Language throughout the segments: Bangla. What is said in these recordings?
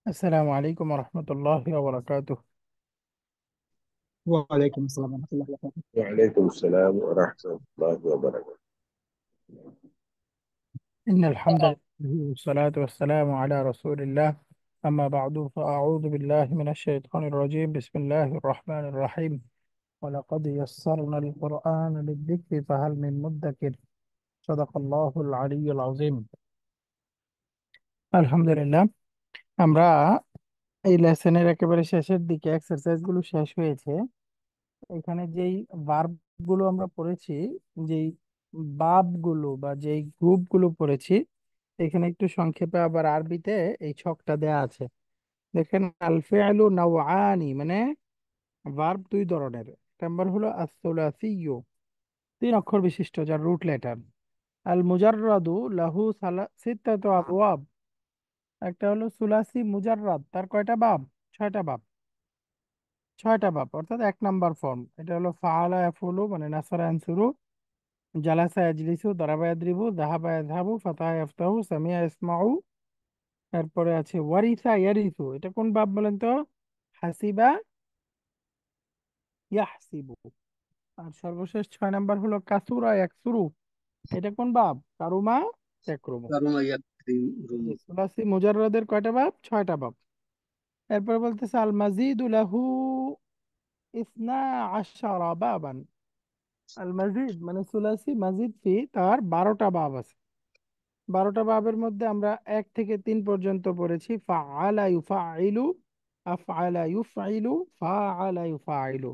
السلام عليكم ورحمة الله وبركاته. وعليكم السلام ورحمة الله وبركاته. وعليكم السلام ورحمة الله وبركاته. إن الحمد لله والصلاة والسلام على رسول الله. أما بعد فأعوذ بالله من الشيطان الرجيم. بسم الله الرحمن الرحيم. ولقد يسرنا القرآن للذكر فهل من مدكر. صدق الله العلي العظيم. আলহামদুলিল্লাহ, আমরা এই লেসনের একেবারে শেষের দিকে এক্সারসাইজ গুলো শেষ হয়েছে। এখানে যেই ভার্ব গুলো আমরা পড়েছি, যেই বাব গুলো বা যেই গ্রুপ গুলো পড়েছি, এখানে একটু সংক্ষেপে আবার আরবিতে এই ছকটা দেয়া আছে। দেখেন, আল ফিআলু নাওআনি মানে ভার্ব দুই ধরনের। এক নাম্বার হলো আস-সুলাসিয়্যু, তিন অক্ষর বিশিষ্ট যার রুট লেটার। আল মুজাররাদু লাহু সিত্তাতু আবওয়াব, একটা হলো সুলাসি মুজাররাদ, তার কয়টা বাব? ছয়টা বাব। ছয়টা বাব অর্থাৎ এক নাম্বার ফর্ম। এটা হলো ফাআলা ইয়াফুলু মানে নাসারা ইয়ানসুরু, জালাসা ইয়াজলিসু, দারাবা ইয়াদরিবু, যাহাবা ইয়াযহাবু, ফাতাহা ইয়াফতাহু, সামিয়া ইয়াসমাউ। তারপরে আছে ওয়ারিসা ইয়ারিসু, এটা কোন বাব বলেন তো? হাসিবা ইয়াহসিবু। আর সর্বশেষ ছয় নাম্বার হলো কাসুরা ইয়াকসুরু, এটা কোন বাব? কারুমা ইয়াকরুমু। কারুমা ইয়াকরিম। জি, সুলাসি মুজাররাদের কয়টা বাব? ছয়টা বাব। এরপরে বলতেছে আল মাজিদু লাহু ইসনা আশারা বাবান। আল মাজিদ মানে সুলাসি মাজিদ ফি, তার 12টা বাব আছে। 12টা বাবের মধ্যে আমরা 1 থেকে 3 পর্যন্ত পড়েছি। ফাআলা ইউফাইলু, আফআলা ইউফাইলু, ফাআলা ইউফাইলু।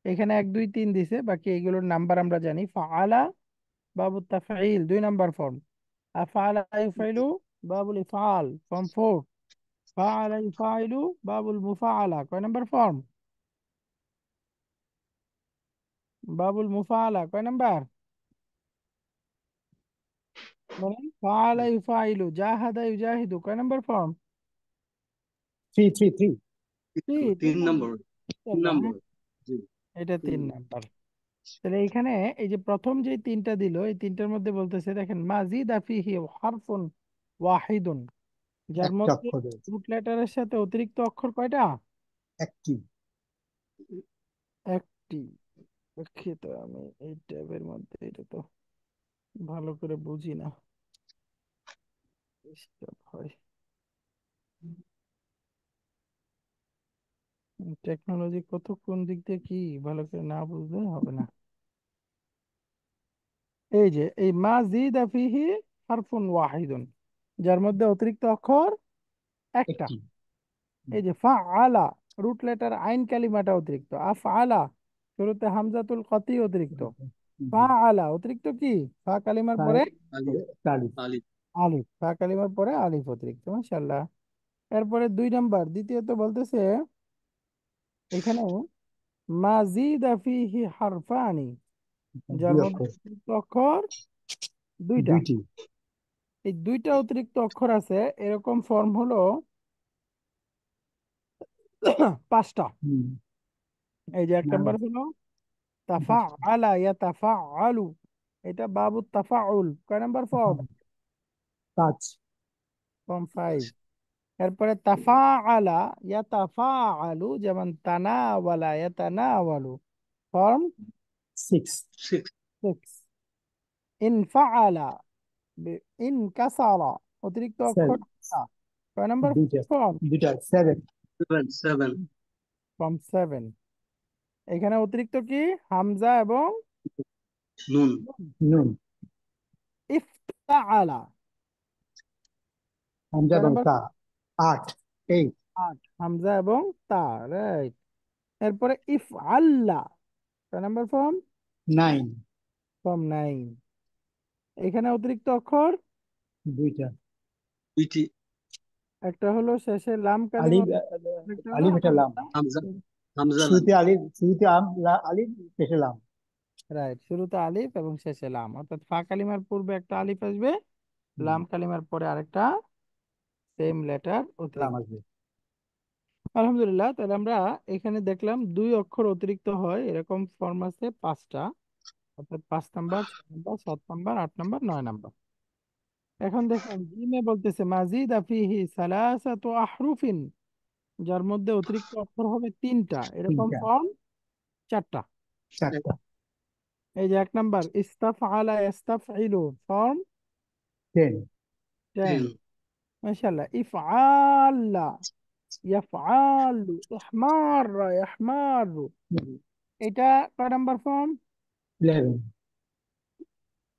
এখানে 1 2 3 দিছে, বাকি এগুলোর নাম্বার আমরা জানি। ফাআলা বাবু তাফঈল 2 নাম্বার ফর্ম। আফআলা ইউফাইলু বাবুল ইফআল ফর্ম 4। ফাআলা ইউফাইলু বাবুল মুফাআলা কয় নাম্বার ফর্ম? বাবুল মুফাআলা কয় নাম্বার? মানে ফাআলা ইউফাইলু, জাহাদা ইউজাহিদু কয় number form? Three three three. Three, তিন 3 নাম্বার। নম্বর। তিন ইনশাআল্লাহ, হ্যাঁ, নম্বর। জি। এটা তিন তিন নম্বর। নাম্বার। তাহলে এখানে এই যে প্রথম যে তিনটা দিল, এই তিনটার মধ্যে বলতেছে দেখেন, মাজিদা ফিহি হারফুন ওয়াহিদুন, যার একটা মধ্যে অক্ষর রয়েছে। রুট লেটারের সাথে অতিরিক্ত অক্ষর কয়টা? একটি। একটি। দুঃখিত, আমি এই ট্যাবের মধ্যে এটা তো ভালো করে বুঝি না, ডিস্টার্ব হয়। টেকনোলজি কত কোন দিক দিয়ে কি ভালো করে না বুঝলে হবে না। এই যে এই মাজিদা ফিহি হারফুন ওয়াহিদুন, যার মধ্যে অতিরিক্ত অক্ষর একটা। একটি। এই যে ফাআলা, রুট লেটার আইন কালিমাটা অতিরিক্ত। আফআলা, শুরুতে হামজাতুল কতি অতিরিক্ত। জি। ফাআলা অতিরিক্ত কি? ফা কালিমার তার পরে পরে তালিফ। আলিফ, ফা কালিমার পরে আলিফ অতিরিক্ত। মাশাআল্লাহ। এরপরে 2 নাম্বার, দ্বিতীয়ত বলতেছে এখানে মাজিদা ফিহি হারফানি, যার দুই মধ্যে অক্ষর। অতিরিক্ত অক্ষর দুইটা। দুইটি। এই দুইটা অতিরিক্ত অক্ষর আছে, এরকম ফর্ম হলো 5টা। হুম। এই যে এক না, নাম্বার হলো দশটা। তাফাআলা ইয়াতাফাআলু, এটা বাবু তাফাউল কয় নাম্বার ফর্ম? হ্যাঁ, পাঁচ। ফর্ম 5। এরপরে তাফাআলা ইয়াতাফাআলু, যেমন তানাওয়ালা ইয়াতানাওয়ালু, ফর্ম সিক্স। 6। ইনফাআলা ইনকাসারা, অতিরিক্ত সেভেন। অক্ষর কয় নাম্বার দুইটা। ফর্ম? দুইটা, সেভেন। সেভেন। ফর্ম 7। এখানে অতিরিক্ত কি? হামজা এবং নুন। নুন। ইফতাআলা হামজা কয় এবং নাম্বার? তা। আট। এইট। 8, হামজা এবং তা, রাইট। এরপরে ইফ আল্লাহ কয় নাম্বার ফর্ম? নাইন। ফর্ম 9। এখানে অতিরিক্ত অক্ষর দুইটা। দুইটি। একটা হলো শেষে লাম কালিমা, আলিফ। একটা হলো আলিফ এটা লাম। হামজা। হামজা লাম। শুরুতে আলিফ, শুরুতে আলিফ, শেষে লাম। রাইট, শুরুতে আলিফ এবং শেষে লাম, অর্থাৎ ফা কালিমার পূর্বে একটা আলিফ আসবে, হুম, লাম কালিমার পরে আরেকটা সেম লেটার লাম অতিরিক্ত। আসবে। আলহামদুলিল্লাহ, তাহলে আমরা এখানে দেখলাম 2 অক্ষর অতিরিক্ত হয়, এরকম ফর্ম আছে 5টা। অর্থাৎ 5 number, 6 number, 7 number, 8 number, 9 number. এখন দেখেন জিমে বলতেছে মাজিদা ফিহি সালাসাতু আহরুফিন, যার মধ্যে অতিরিক্ত অক্ষর হবে তিনটা, এরকম তিনটা, ফর্ম চারটা। চারটা। এই যে 1 নাম্বার ইস্তাফআলা ইস্তাফইলু, ফর্ম 10। 10। 10 মাশাআল্লাহ। ইফআলা ইয়াফআলু, ইহমাররা ইয়াহমারু, এটা কয় নাম্বার ফর্ম? 11।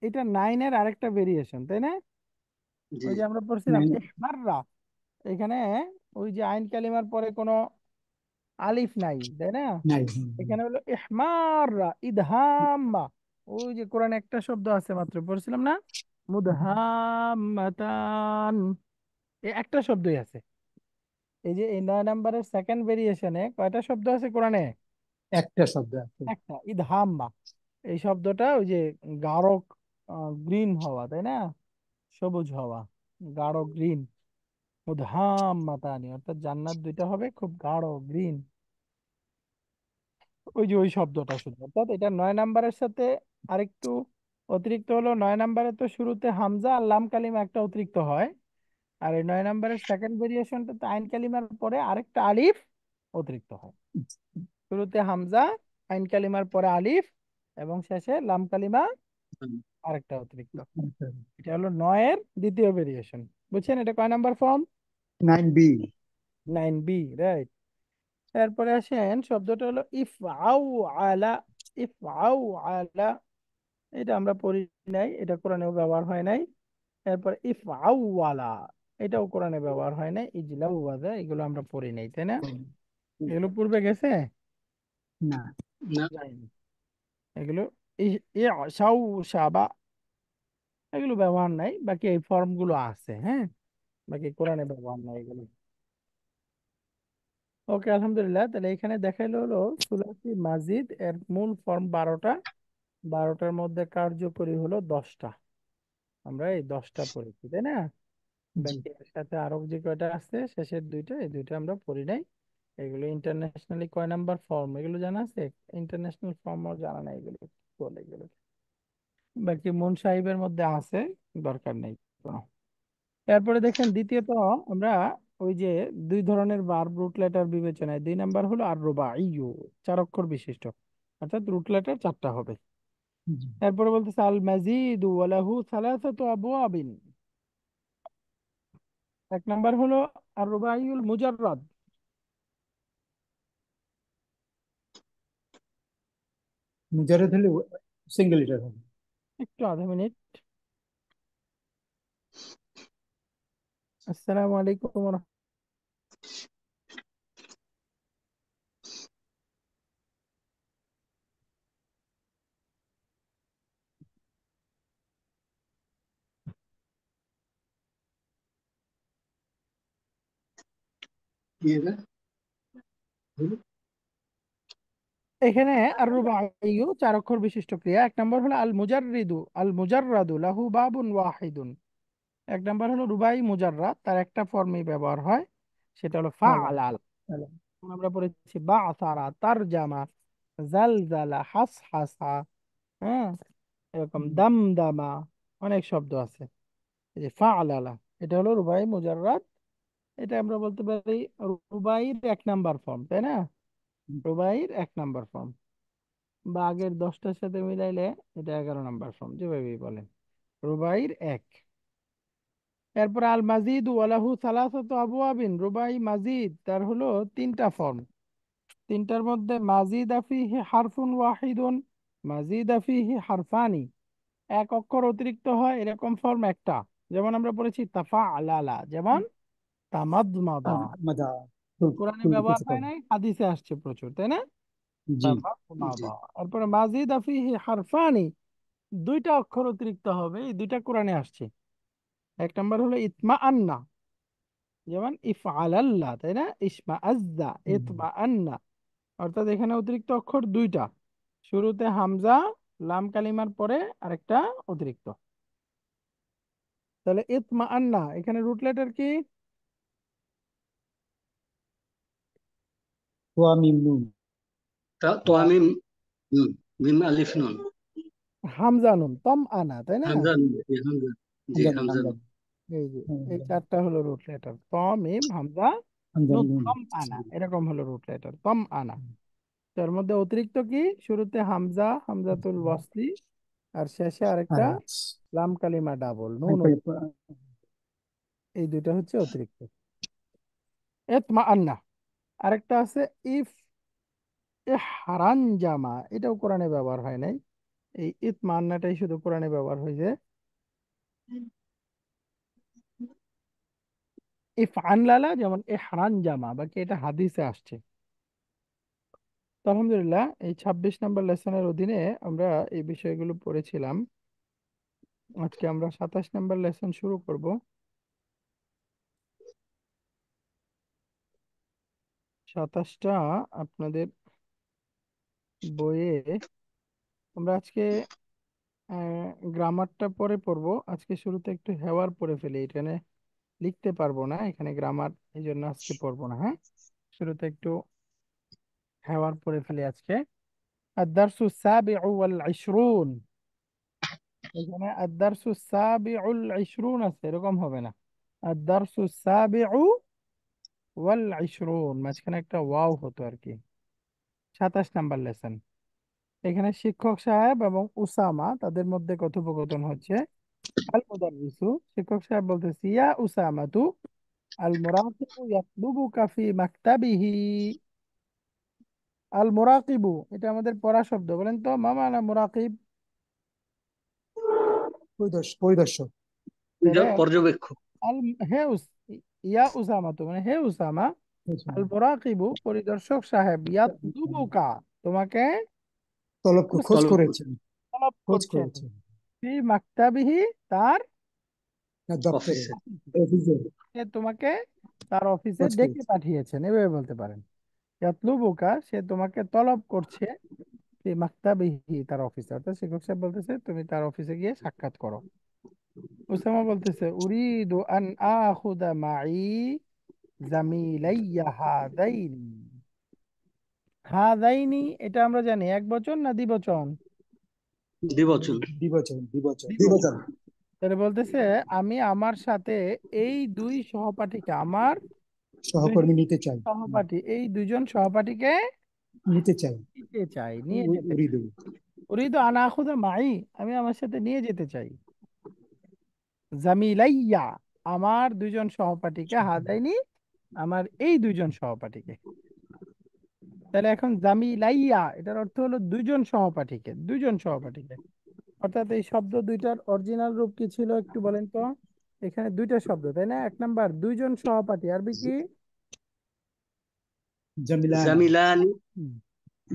এটা 9-এর আরেকটা ভেরিয়েশন, তাই না? জি ওই যে আমরা পড়ছিলাম 9। ইহমাররা, এখানে ওই যে আইন কালিমার পরে কোনো আলিফ নাই, তাই না? 9। এখানে হলো ইহমাররা ইদহাম্মা, ওই যে কোরআনে একটা শব্দ আছে মাত্র পড়ছিলাম না, মুদহাম্মাতান, এই একটা শব্দই আছে। এই যে এই 9 নাম্বারের সেকেন্ড ভেরিয়েশনে কয়টা শব্দ আছে কোরআনে? একটা শব্দ আছে। একটা, ইদহাম্মা। এই শব্দটা ওই যে গাঢ় গ্রিন হওয়া, তাই না? সবুজ হওয়া, গাঢ় গ্রিন। মুদহাম্মাতানি, অর্থাৎ জান্নাত দুইটা হবে খুব গাঢ় গ্রিন। ওই যে ওই শব্দটা শুধু, অর্থাৎ এটা 9 নাম্বারের সাথে আরেকটু অতিরিক্ত হলো। 9 নাম্বারে তো শুরুতে হামজা আর লাম কালিমা একটা অতিরিক্ত হয়, আর এই 9 নাম্বারের সেকেন্ড ভেরিয়েশনটাতে আইন কালিমার পরে আরেকটা আলিফ অতিরিক্ত হয়। শুরুতে হামজা, আইন কালিমার পরে আলিফ, এবং শেষে লাম কালিমা আরেকটা অতিরিক্ত। এটা হলো 9-এর দ্বিতীয় ভেরিয়েশন। বুঝছেন এটা কয় number form? 9B। 9B, right. এরপরে আসেন শব্দটা হলো ইফআউ আলা। ইফআউ আলা, এটা আমরা পড়ি নাই, এটা কোরআনেও ব্যবহার হয় নাই। এরপর ইফআউ আলা, এটাও কোরআনে ব্যবহার হয় নাই। ইজলাউ ওয়াজা, এগুলো আমরা পড়ি নাই, তাই না? এগুলো পূর্বে গেছে? না। না যায়নি এগুলো। ইশাউ শাবা, এগুলো ব্যবহার নাই, বাকি এই ফর্ম গুলো আছে, হ্যাঁ, বাকি কোরআনে ব্যবহার নাই এগুলো। ওকে, আলহামদুলিল্লাহ। তাহলে এখানে দেখাইলো হলো সুলাসি মাজিদ এর মূল ফর্ম 12টা, 12টার মধ্যে কার্যকরী হলো 10টা। আমরা এই 10টা পড়েছি, তাই না? জি। বাকি এর সাথে আরো যে কয়টা আছে শেষের দুইটা, এই দুইটা আমরা পড়ি নাই। এগুলো ইন্টারন্যাশনালি কয় নাম্বার ফর্ম এগুলো জানা আছে? ইন্টারন্যাশনাল ফর্মও জানা নাই এগুলো কি বলে এগুলো। বাকি মুন সাহিবের মধ্যে আছে, দরকার নেই কোনো। এরপরে দেখেন দ্বিতীয়ত আমরা ওই যে দুই ধরনের ভার্ব রুট লেটার বিবেচনায় 2 নাম্বার হলো আর রুবাইয়ু, 4 অক্ষর বিশিষ্ট, অর্থাৎ রুট লেটার 4টা হবে। জি। এরপরে বলতেছে আল মাজিদু ওয়ালাহু সালাসাতু আবওয়াবিন। 1 নাম্বার হলো আর রুবাইয়ুল মুজাররাদ। মুজাররদ হলে সিঙ্গেল লিটার হবে। একটু আধা মিনিট। আসসালামু আলাইকুম। কি এটা এখানে আর রুবাইয়ু 4 অক্ষর বিশিষ্ট ক্রিয়া। 1 নাম্বার হলো আল মুজাররিদু, আল মুজাররাদু লাহু বাবুন ওয়াহিদুন। 1 নাম্বার হলো রুবাই মুজাররাদ, তার একটা ফর্মই ব্যবহার হয়, সেটা হলো ফালা। ফাআলাল। ফালা। আমরা পড়েছি বাসারা, তারজামা, জালজালা, হাসহাসা, হ্যাঁ, এরকম দামদামা, অনেক শব্দ আছে। এই যে ফাআলালা, এটা হলো রুবাই মুজাররাদ। এটা আমরা বলতে পারি রুবাইয়ের 1 নাম্বার ফর্ম, তাই না? রুবাইয়ের 1 নাম্বার ফর্ম, বা আগের 10টার সাথে মিলাইলে এটা 11 নাম্বার ফর্ম, যেভাবেই বলেন, রুবাইয়ের 1। এরপর আল মাজিদ ওয়ালাহু সালাসাতু আবওয়াবিন, রুবাই মাজিদ তার হলো 3টা ফর্ম। 3টার মধ্যে মাজিদা ফিহি হারফুন ওয়াহিদুন, মাজিদা ফিহি হারফানি, 1 অক্ষর অতিরিক্ত হয় এরকম ফর্ম একটা। যেমন আমরা পড়েছি তাফাআলালা, যেমন তামাদমাদা। মাদা। কোরআনে তুলতে ব্যবহার কিছু হয় কম। নাই, হাদিসে আসছে প্রচুর, তাই না? জি। জি তামাদমাদা। তারপরে মাজিদা ফিহি হারফানি, 2টা অক্ষর অতিরিক্ত হবে, এই দুইটা কোরআনে আসছে। 1 নাম্বার হলো ইতমা আন্না, যেমন ইফআলাল্লাহ, তাই না? ইসমা আজ্জা, ইতমা আন্না, অর্থাৎ এখানে অতিরিক্ত অক্ষর 2টা, শুরুতে হামজা, লাম কালিমার পরে আরেকটা অতিরিক্ত। তাহলে ইতমা আন্না, এখানে রুট লেটার কি? তোয়া মিম নুন। তোয়ামিম নুন, মিম আলিফ নুন, হামজা নুন, তম আনা, তাই না? হামজা নুন, জি হামজা, জি হামজা নুন, হামজা হামজা নুন। নুন। এই যে এই হ্যাঁ, চারটা হলো রুট লেটার, ত মিম হামজা হামজা নুন, নুন। তম আনা, এরকম হলো রুট লেটার তম আনা। তার মধ্যে অতিরিক্ত কি, শুরুতে হামজা, হামজাতুল ওয়াসলি, আর শেষে আরেকটা আর লাম কালিমা ডাবল নুন, হাইফাই। এই দুইটা হচ্ছে অতিরিক্ত। ইতমা আন্না, আরেকটা আছে ইফ হারান জামা, এটাও কোরআনে ব্যবহার হয় নাই। এই ইতমা আন্নাটাই শুধু কোরআনে ব্যবহার হয়েছে। ইফ আনলালা যেমন হারান জামা, বাকি এটা হাদিসে আসছে। তো আলহামদুলিল্লাহ, এই 26 নম্বর লেসনের অধীনে আমরা এই বিষয়গুলো পড়েছিলাম। আজকে আমরা 27 নম্বর লেসন শুরু করব। 27টা আপনাদের বইয়ে। আমরা আজকে গ্রামারটা পরে পড়বো। আজকে শুরুতে একটু হেওয়ার পড়ে ফেলি, এখানে লিখতে পারবো না, এখানে গ্রামার, এই জন্য আজকে পড়বো না। হ্যাঁ, শুরুতে একটু হেওয়ার পড়ে ফেলি আজকে। আদ-দারসু সাবিউ ওয়াল ইশরুন, এখানে আদ-দারসু সাবিউল ইশরুন আছে, এরকম হবে না। আদ-দারসু সাবিউ ওয়াল ইশরুন, মাঝখানে একটা ওয়াও হতো আর কি। 27 নম্বর লেসন। এখানে শিক্ষক সাহেব এবং উসামা, তাদের মধ্যে কথোপকথন হচ্ছে। আল মুদাররিসু, শিক্ষক সাহেব বলতেছি, ইয়া উসামাতু আল মুরাকিবু ইয়াতলুবুকা ফি মাকতাবিহি। আল মুরাকিবু, এটা আমাদের পড়া শব্দ, বলেন তো মামা না মুরাকিব? পরিদর্শক। তাহলে পর্যবেক্ষক। আল, হে ইয়া উসামা, তো মানে হে উসামা, আল মুরাকিবু পরিদর্শক সাহেব, ইয়াতলুবুকা তোমাকে খোঁজ তলব করেছেন। তলব খোঁজ করছেন, করেছেন ফি মাকতাবিহি তার তার দপ্তরে, অফিসে। অফিসে সে তোমাকে তার অফিসে খোঁজ ডেকে করেছেন। পাঠিয়েছেন, এভাবে বলতে পারেন। ইয়াতলুবুকা, সে তোমাকে তলব করছে, ফি মাকতাবিহি তার অফিসে, অর্থাৎ শিক্ষক সাহেব বলতেছে তুমি তার অফিসে গিয়ে সাক্ষাৎ করো। উসামা বলতেছে উরিদু আন আখুদা মাই জামিলাইয়া হাদাইনি। হাদাইনি, এটা আমরা জানি এক বচন না দ্বিবচন? দ্বিবচন। দ্বিবচন, দ্বিবচন, দ্বিবচন। দ্বিবচন। তাহলে বলতেছে আমি আমার সাথে এই দুই সহপাঠীকে, আমার দুইজন সহকর্মী নিতে চাই। সহপাঠী, এই দুইজন সহপাঠীকে নিতে চাই। নিতে চাই, নিয়ে যেতে চাই। উড়িদু। উরিদু আন আখুদা মাই, আমি আমার সাথে নিয়ে যেতে চাই। জামিলাইয়া, আমার দুইজন সহপাঠীকে, হাদাইনি আমার এই দুইজন সহপাঠীকে। তাহলে এখন জামিলাইয়া, এটার অর্থ হলো দুইজন সহপাঠীকে, দুইজন সহপাঠীকে। অর্থাৎ এই শব্দ দুইটার অরিজিনাল রূপ কি ছিল একটু বলেন তো? এখানে দুইটা শব্দ, তাই না? এক নাম্বার দুইজন সহপাঠী, আরবি কি? জামিলান। জামিলানি। হুম।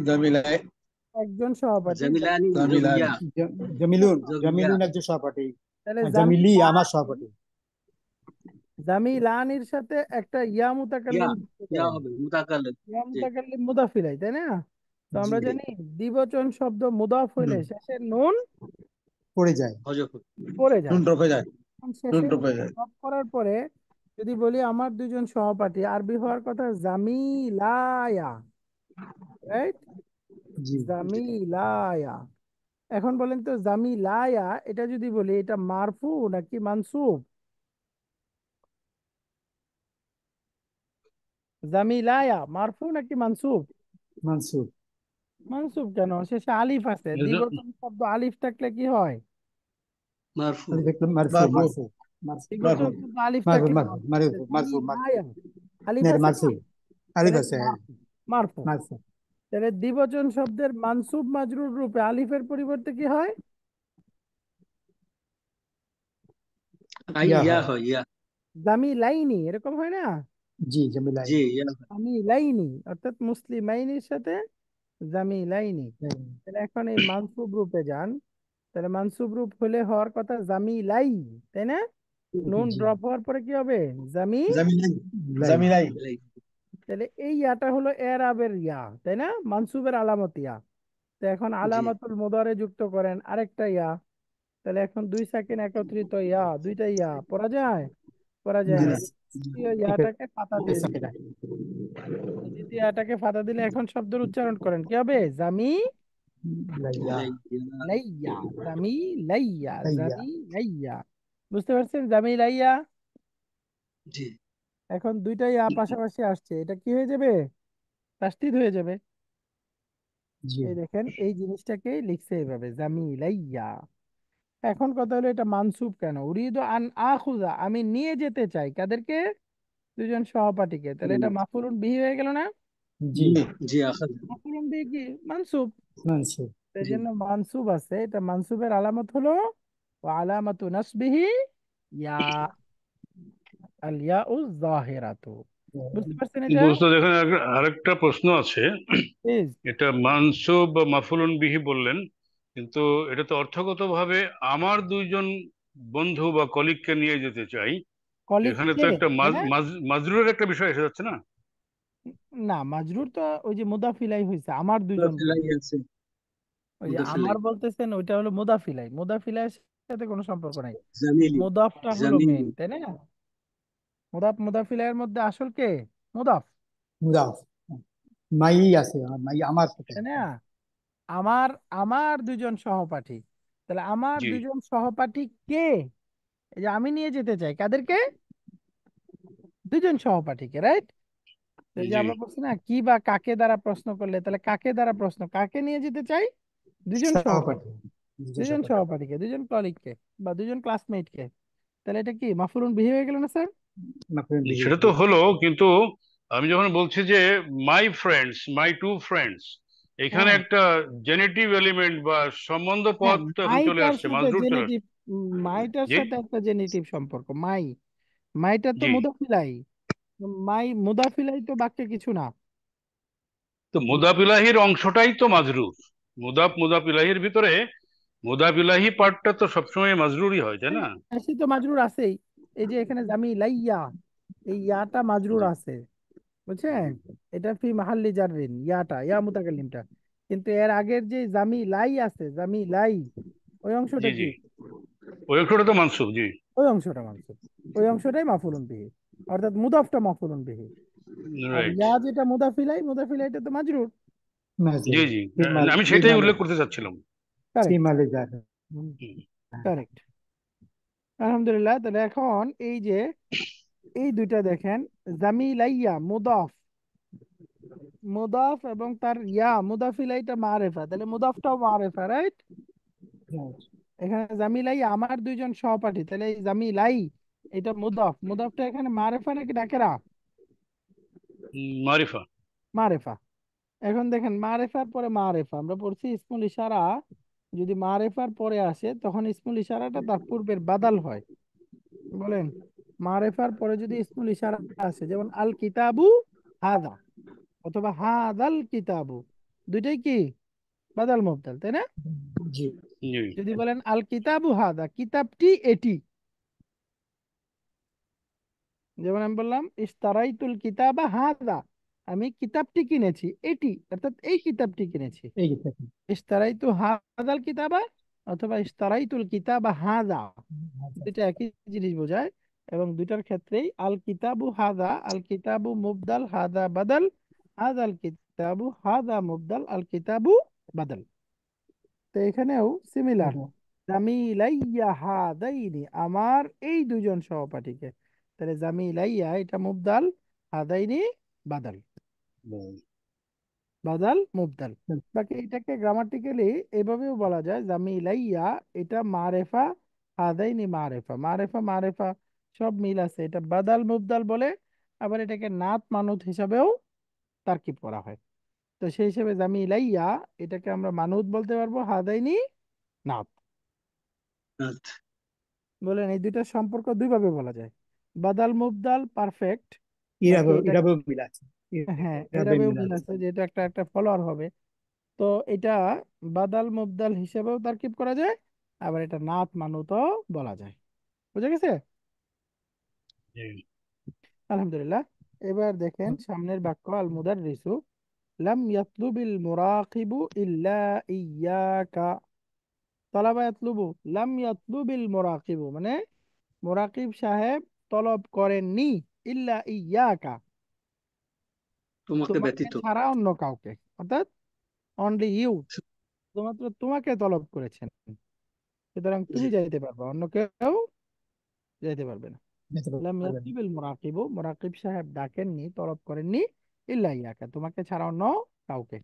জামিলাই। একজন সহপাঠী জামিলানি জামিলাইয়া। ইয়া। জামিলুন। জমিয়া। জামিলুন একজন সহপাঠী। তাহলে আর জামিলি আমার জামিলানি, সহপাঠী। জামিলানির সাথে একটা ইয়া ইয়া। মুতাকাল্লিম যুক্ত ইয়া করেন। হবে মুতাকাল্লিম। ইয়া জি। মুতাকাল্লিম মুদাফ ইলাইহি, তাই না? তো জি। আমরা জি। জানি দ্বিবচন শব্দ মুদাফ হইলে হুম। শেষে নুন পড়ে যায়। হজফ। পড়ে যায়। নুন ড্রপে যায়। এখন নুন শেষে ড্রপে নুন যায়। ড্রপ করার পরে যদি বলি আমার দুজন সহপাঠী, আরবি হওয়ার কথা জামিলায়া, রাইট? জি। জি। জামিলায়া। এখন বলেন তো জামিলায়া, এটা যদি বলি এটা মারফু নাকি মানসুব? জামিলায়া মারফু নাকি মানসুব? মানসুর। মানসুব কেন? শেষে আলিফ আছে, দ্বিবচন শব্দ আলিফ থাকলে কি হয়? মারফু। আমি দেখলাম মারফু, মারফু। মারফু, মারফু, মারফু। দ্বিবচন শব্দ আলিফ মারফু, থাকলে মারফু, মারফু, মারফু, মারফু। জামিলায়া আলিফ না, আছে না? মারফু। আলিফ তাহলে আছে, হ্যাঁ। মারফু, মারফু। মারফু। তাহলে দ্বিবচন শব্দের মানসুব মাজরুর রূপে আলিফের পরিবর্তে কি হয়? ইয়া ইয়া হয়। হয় ইয়া। জামিলাইনি, এরকম হয় না? জি, জামিলাই। জি ইয়া হয়। জামিলাইনি, অর্থাৎ মুসলিমাইনির সাথে জামিলাইনি। হ্যাঁ, তাহলে এখন এই মানসুব রূপে যান। তাহলে মানসুব রূপ হলে হওয়ার কথা জামিলাই, তাই না? নুন জি। ড্রপ হওয়ার পরে কি হবে? জামি। জামিলাই। লাই। জামিলাই। তাহলে এই ইয়াটা হলো এরাবের ইয়া, তাই না? মানসুবের আলামত ইয়া। তো এখন জি। আলামাতুল মুদারে যুক্ত করেন আরেকটা ইয়া। তাহলে এখন দুই সেকেন্ড একত্রিত ইয়া, দুইটা ইয়া পড়া যায়? পড়া যায় জি। না। জি। দ্বিতীয় ওকে। ইয়াটাকে ফাতা দিয়ে দিতে হয়। দ্বিতীয় ইয়াটাকে ফাতা দিলে এখন শব্দের উচ্চারণ করেন কি হবে? জামি লাইয়া। লাই। লাইয়া, জামি লাইয়া, লাইয়া। জামি লাইয়া। বুঝতে পারছেন? জামিলাইয়া। জি এখন দুইটাই পাশাপাশি আসছে, এটা কি হয়ে যাবে? তাসদিদ হয়ে যাবে। জি এই দেখেন, এই জিনিসটাকেই লিখছে এইভাবে, জামিলাইয়া। এখন কথা হলো, এটা মানসুব কেন? উরিদু আন আখুজা, আমি নিয়ে যেতে চাই কাদেরকে? দুজন সহপাঠীকে। তাহলে এটা মাফউলুন বিহি হয়ে গেল না? জি জি জি আখাজ। মাফউলুন বিহি কি? মানসুব। মানসুব। এই জি জন্য মানসুব আছে, এটা মানসুবের আলামত হলো ওয়া আলামাতু নাসবিহি ইয়া, আল ইয়াউ যাহিরাতু। বুঝতে পারছেন এটা? দোস্ত এখানে আরেকটা প্রশ্ন আছে। প্লিজ। এটা মানসুব বা মাফুলুন বিহি বললেন, কিন্তু এটা তো অর্থগতভাবে আমার দুইজন বন্ধু বা কলিগকে নিয়ে যেতে চাই। এখানে তো কলিগকে, একটা তাই না? মাজরুরের একটা বিষয় এসে যাচ্ছে না? না, মাজরুর তো ওই যে মুদাফিলাই হয়েছে, আমার দুইজন মুদাফিলাই বন্ধু। আছে। ওই যে আমার মুদাফিলাই বলতেছেন, ওইটা হলো মুদাফিলাই, মুদাফিলাইয়ের সাথে কোনো সম্পর্ক নাই। জামিলি মুদাফটা হলো জামিলি। মেইন, তাই না? মুদাফিলাইয়ের মধ্যে আসল কে? মুদাফ, মুদাফ। মাই আছে, মাই আমার সাথে। তাই না? আমার আমার দুজন সহপাঠী। তাহলে আমার জি দুজন সহপাঠী কে? এই যে আমি নিয়ে যেতে চাই কাদেরকে? দুজন সহপাঠীকে, রাইট? এই যে জি আমরা বলছি না, কি বা কাকে দ্বারা প্রশ্ন করলে, তাহলে কাকে দ্বারা প্রশ্ন, কাকে নিয়ে যেতে চাই? দুজন সহপাঠী। সহপাঠী। দুজন দুজন সহপাঠী। সহপাঠীকে, দুজন কলিগকে, বা দুজন ক্লাসমেটকে। তাহলে এটা কি মাফুলুন বিহি হয়ে গেল না স্যার? মাফরুম বিহি। সেটা তো হলো, কিন্তু আমি যখন বলছি যে my friends, my two friends, এখানে হ্যাঁ, একটা জেনেটিভ এলিমেন্ট বা সম্বন্ধ হ্যাঁ, পদ তো এখন চলে মাইটার আসছে, সাথে মাজরুর চলে জেনেটিভ, আসছে। মাইটার জি সাথে একটা জেনেটিভ সম্পর্ক, মাই। মাইটা তো জি। মুদাফিলাই। মাই মুদাফিলাই তো বাক্যে কিছু না। তো মুদাফ ইলাহির অংশটাই তো মাজরুর। মুদাফ ইলাহির ভিতরে মুদাফ ইলাহি পার্টটা তো সবসময় মাজরুরই হয়, তাই না? হ্যাঁ, সে তো মাজরুর আছেই। এই যে এখানে জামি লাইয়া, এই ইয়াটা মাজরুর জি আছে, বুঝছেন? এটা ফি মাহাল্লি জাররিন, ইয়াটা, ইয়া মুতাকাল্লিমটা। কিন্তু এর আগের যে জামি লাই আছে, জামি লাই, ওই অংশটা জি কি? জি। ওই অংশটা তো মানসুব, জি। ওই অংশটা মানসুব। ওই অংশটাই মাফুলুন বিহি, অর্থাৎ মুদাফটা মাফুলুন বিহি। আর রাইট। ইয়া যেটা মুদাফিলাই, মুদাফিলাইটা তো মাজরুর। জি মাজরুর। জি। ফিমাল আমি সেটাই ফিমালে উল্লেখ করতে চাচ্ছিলাম। কারেক্ট। ফিমালে যায়। কারেক্ট। আলহামদুলিল্লাহ। তাহলে এখন এই যে এই দুইটা দেখেন, জামিলাইয়া মুদাফ, মুদাফ এবং তার ইয়া মুদাফিলাইটা মারেফা, তাহলে মুদাফটাও মারেফা, রাইট? এখানে জামিলাই আমার দুইজন সহপাঠী, তাহলে এই জামিলাই, এটা মুদাফ, মুদাফটা এখানে মারেফা নাকি ডাকেরা? মারিফা। মারেফা। এখন দেখেন, মারেফার পরে মারেফা আমরা পড়ছি, ইসমুল ইশারা যদি মারেফার পরে আসে তখন ইসমুল ইশারাটা তার পূর্বের বাদাল হয়। বলেন, মারেফার পরে যদি ইসমুল ইশারা আসে, যেমন আল কিতাবু হাদা, অথবা হাদাল কিতাবু, দুইটাই কি বাদাল মুবদাল, তাই না? জি জি যদি বলেন আল কিতাবু হাদা, কিতাবটি এটি, যেমন আমি বললাম ইশতারাইতুল কিতাবা হাদা, আমি কিতাবটি কিনেছি, এটি অর্থাৎ এই কিতাবটি কিনেছি। এই থাকে। ইশতারাইতু হাদাল কিতাবা অথবা ইশতারাইতুল কিতাবা হাদা, দুইটা একই জিনিস বোঝায়। এবং দুইটার ক্ষেত্রেই আল কিতাবু হাদা, আল কিতাবু মুবদাল, হাদা বাদাল, হাদাল কিতাবু, হাদা মুবদাল, আল কিতাবু বাদাল। তো এখানেও সিমিলার, জামিলাইয়া হাদাইনি, আমার এই দুজন সহপাঠীকে। তাহলে জামিলাইয়া এটা মুবদাল, হাদাইনি বাদাল, বাদাল মুবদাল। বাকি এটাকে গ্রামাটিক্যালি এভাবেও বলা যায়, জামিলাইয়া এটা মারেফা, হাদাইনি মারেফা, মারেফা মারেফা সব মিল আছে, এটা বাদাল মুবদাল বলে। আবার এটাকে নাত মানুত হিসাবেও তারকিব করা হয়। তো সেই হিসেবে জামিলাইয়া এটাকে আমরা মানুত বলতে পারবো, হাদাইনি নাত। আচ্ছা। বলেন, এই দুইটার সম্পর্ক দুইভাবে বলা যায়, বাদাল মুবদাল পারফেক্ট। বাকি ইরাবে এটা, ইরাবে মিল আছে। হ্যাঁ, ইরাবে এরাবেও মিল মিল আছে। আছে, যেটা একটা একটা ফলোয়ার হবে। তো এটা বাদাল মুবদাল হিসেবেও তারকিব করা যায়, আবার এটা নাত মানুতও বলা যায়। বুঝা গেছে? জি। আলহামদুলিল্লাহ। এবার দেখেন সামনের বাক্য, আল মুদাররিসু লাম ইয়াতলুবিল মুরাকিবু ইল্লা ইয়াকা, তলাবা ইয়াতলুবু, লাম ইয়াতলুবিল মুরাকিবু মানে মুরাকিব সাহেব তলব করেননি, ইল্লা ইয়াকা, তোমাকে তোমাকে ব্যতীত। ছাড়া অন্য কাউকে, অর্থাৎ অনলি ইউ, শুধুমাত্র তোমাকে তলব করেছেন। সুতরাং জি তুমি যাইতে পারবে, অন্য কেউ যাইতে পারবে না। যেতে লাম পারবেন না। ইয়াতিবিল মুরাকিবু, মুরাকিব সাহেব ডাকেননি, তলব করেননি, ইল্লা ইয়াকা, তোমাকে ছাড়া অন্য কাউকে।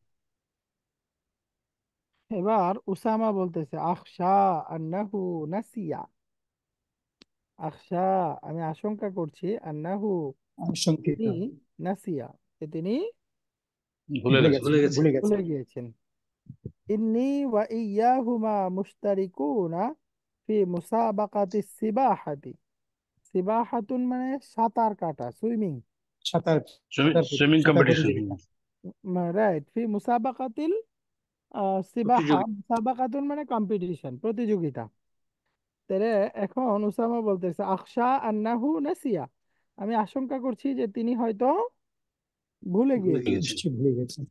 এবার উসামা বলতেছে আখশা আন্নাহু নাসিয়া। আখশা, আমি আশঙ্কা করছি, আন্নাহু, আশঙ্কিত, তিনি, নাসিয়া, যে তিনি ভুলে ভুলে গেছে। গেছেন, ভুলে গেছে। ভুলে গেছেন। ভুলে গিয়েছেন। ইন্নী ওয়া ইয়াহুমা মুশতারিকুনা ফি মুসাবাকাতি সিবাহাতি। সিবাহাতুন মানে সাঁতার কাটা, সুইমিং। সাঁতার, সুইমিং সাঁতার কম্পিটিশন। প্রতিযোগিতা। রাইট, ফি মুসাবাকাতিল সিবাহা। প্রতিযোগী। মুসাবাকাতুন মানে কম্পিটিশন, প্রতিযোগিতা। তাহলে এখন উসামা বলতেছে আখশা আন্নাহু নাসিয়া, আমি আশঙ্কা করছি যে তিনি হয়তো ভুলে ভুলে গিয়েছেন। গিয়েছেন। নিশ্চয়ই ভুলে গেছেন।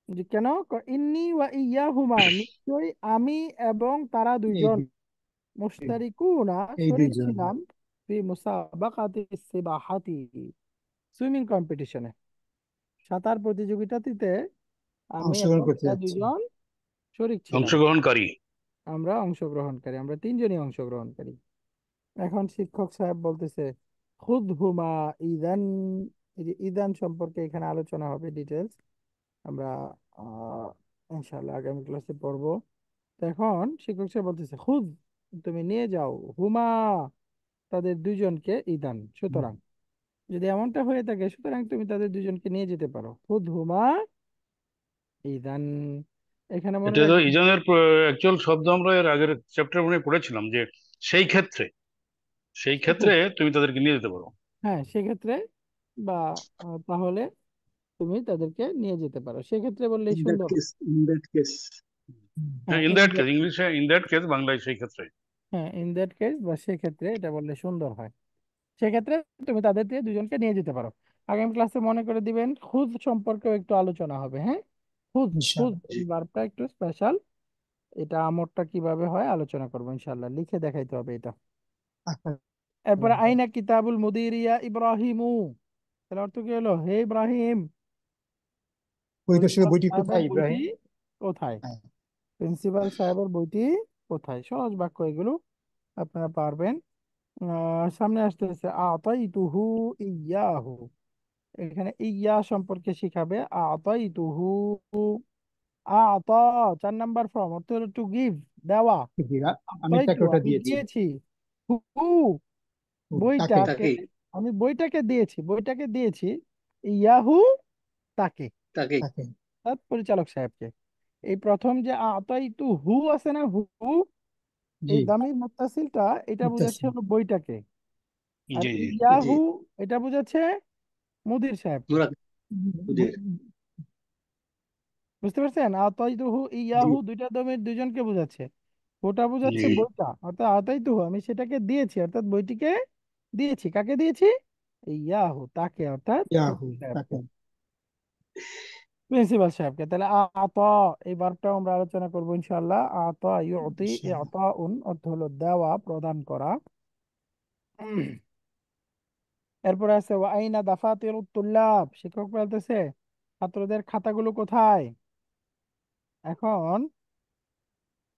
যে কেন? ইন্নী ওয়া ইয়াহুমা, নিশ্চয়ই আমি এবং তারা এই দুইজন, দুই, মুশতারিকুনা এই শরীক দুইজন। ছিলাম, ফি মুসাবাকাতি সিবাহাতি, সুইমিং কম্পিটিশনে, সাঁতার প্রতিযোগিতাটিতে আমি অংশগ্রহণ এবং করতে তারা যাচ্ছি। দুইজন শরীক ছিলাম। অংশগ্রহণকারী। আমরা অংশগ্রহণকারী, আমরা তিনজনই অংশগ্রহণকারী। এখন শিক্ষক সাহেব বলতেছে খুদহুমা ইদান। এই যে ইদান সম্পর্কে এখানে আলোচনা হবে ডিটেলস, আমরা আহ ইনশাআল্লাহ আগামী ক্লাসে পড়বো। তো এখন শিক্ষক সাহেব বলতেছে খুদ, তুমি নিয়ে যাও, হুমা, তাদের দুইজনকে, ইদান, সুতরাং, যদি এমনটা হয়ে থাকে সুতরাং তুমি তাদের দুইজনকে নিয়ে যেতে পারো, খুদ হুমা ইদান। এখানে মনে এটা তো রাখবে, ইজানের অ্যাকচুয়াল শব্দ আমরা এর আগের চ্যাপ্টার মনে হয় পড়েছিলাম, যে সেই ক্ষেত্রে, সেই ক্ষেত্রে তুমি তাদেরকে নিয়ে যেতে পারো। হ্যাঁ সেক্ষেত্রে, বা তাহলে তুমি তাদেরকে নিয়ে যেতে পারো, সেক্ষেত্রে বললেই ইন দ্যাট সুন্দর। Case, in that case. হ্যাঁ in in that case, that, ইংলিশে ইন দ্যাট কেস, বাংলায় সেই ক্ষেত্রে। হ্যাঁ ইন দ্যাট কেস বা সেক্ষেত্রে এটা বললে সুন্দর হয়। সেক্ষেত্রে তুমি তাদের দিয়ে দুজনকে নিয়ে যেতে পারো। আগামী ক্লাসে মনে করে দিবেন খুদ সম্পর্কেও একটু আলোচনা হবে। হ্যাঁ, খুদ, খুদ ইনশাআল্লাহ। জি। এই ভার্বটা একটু স্পেশাল, এটা আমরটা কিভাবে হয় আলোচনা করবো ইনশাল্লাহ, লিখে দেখাইতে হবে এটা। আচ্ছা, এরপরে আইনা কিতাবুল মুদিরিয়া ইব্রাহিমু, তাহলে অর্থ কি হলো? হে ইব্রাহিম, পরিদর্শকের প্রিন্সিপাল বইটি সাহেবের কোথায় বইটি ইব্রাহিম? কোথায়? হ্যাঁ, প্রিন্সিপাল সাহেবের বইটি কোথায়? সহজ বাক্য এগুলো, আপনারা পারবেন। সামনে আসতেছে আতাইতুহু ইয়াহু, এখানে ইয়া সম্পর্কে শিখাবে। আতাইতুহু, আতা, 4 নাম্বার ফর্ম, অর্থ হলো টু গিভ, দেওয়া। ঠিক, আমি আতাইতু, তাকে ওটা আমি দিয়েছি। দিয়েছি। হু, ও, তাকে। বইটাকে, তাকেই। আমি বইটাকে দিয়েছি, বইটাকে দিয়েছি, ইয়াহু, তাকে, তাকেই। তাকে। অর্থাৎ পরিচালক সাহেবকে। এই প্রথম যে আতাইতু হু আছে না, হু, জি, এই দামির মুত্তাসিলটা, এটা বোঝাচ্ছে মুত্তাসিল। হলো বইটাকে। আর জি জি। জি। ইয়াহু, এটা বোঝাচ্ছে মুদির সাহেবকে। মুরাদ। মুদির। বুঝতে পারছেন? আতাইতুহু জি। ইয়াহু, দুইটা দমের দুইজনকে বোঝাচ্ছে। ওটা জি। বোঝাচ্ছে বইটা, অর্থাৎ আতাইতুহু, আমি সেটাকে দিয়েছি, অর্থাৎ বইটিকে দিয়েছি। কাকে দিয়েছি? ইয়াহু, তাকে, অর্থাৎ ইয়াহু, মুদির সাহেবকে, তাকে। প্রিন্সিপাল সাহেবকে। তাহলে আতা, এই বারটাও আমরা আলোচনা করবো ইনশাআল্লাহ। আতা ইউতি, ইনশাআল্লাহ। ইতাউন অর্থ হলো দেওয়া, প্রদান করা। এরপরে আছে ওয়া আইনা দাফাতিরুত তুল্লাব, শিক্ষক বলতেছে ছাত্রদের খাতাগুলো কোথায়? এখন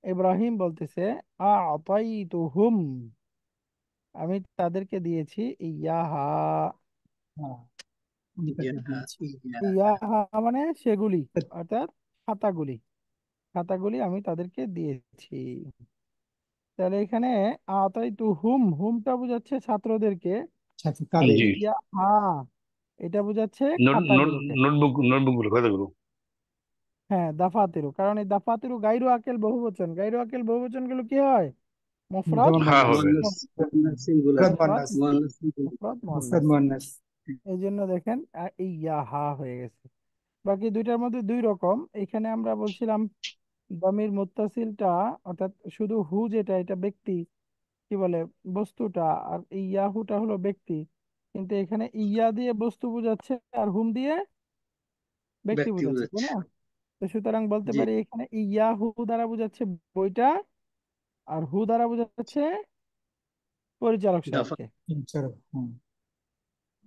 ইব্রাহিম বলতেছে আতাইতুহুম, আমি তাদেরকে দিয়েছি, ইয়াহা, হ্যাঁ, আমি তাকে ইয়া। দিয়েছি। ইয়া। ইয়াহা মানে সেগুলি, অর্থাৎ খাতাগুলি, খাতাগুলি আমি তাদেরকে দিয়েছি। তাহলে এখানে আতাইতুহুম, হুমটা বোঝাচ্ছে ছাত্রদেরকে, সাথে আর তাদের। জি। ইয়াহা এটা বোঝাচ্ছে নোট নোট খাতাগুলোকে। নোটবুক, নোটবুকগুলো, কথাগুলো। হ্যাঁ দাফাতিরু, কারণ এই দাফাতিরু গাইরু আকেল বহুবচন, গাইরু আকেল বহুবচন গুলো কি হয়? মুফরাদ, যেমন হ্যাঁ মোহান্নাস, হবে। মুয়ান্নাস। মুয়ান্নাস সিঙ্গুলার। মুফরাদ মুফরাদ, মোহান্নাস, মুয়ান্নাস সিঙ্গুলার। মুফরাদ মুফরাদ মুয়ান্নাস। মোহান্নাস। এই জন্য দেখেন ইয়াহা হয়ে গেছে। বাকি দুইটার মধ্যে দুই রকম। এখানে আমরা বলছিলাম দমির মুত্তাসিলটা, অর্থাৎ শুধু হু যেটা, এটা ব্যক্তি, কি বলে, বস্তুটা, আর ইয়াহুটা হলো ব্যক্তি। কিন্তু এখানে ইয়া দিয়ে বস্তু বোঝাচ্ছে, আর হুম দিয়ে ব্যক্তি ব্যক্তি বোঝাচ্ছে, তাই বোঝাচ্ছে। না? তো সুতরাং বলতে জি। পারি এখানে ইয়াহু দ্বারা বোঝাচ্ছে বইটা, আর হু দ্বারা বোঝাচ্ছে পরিচালক দাফা। সাহেবকে। ইনশাআল্লাহ। হ্যাঁ,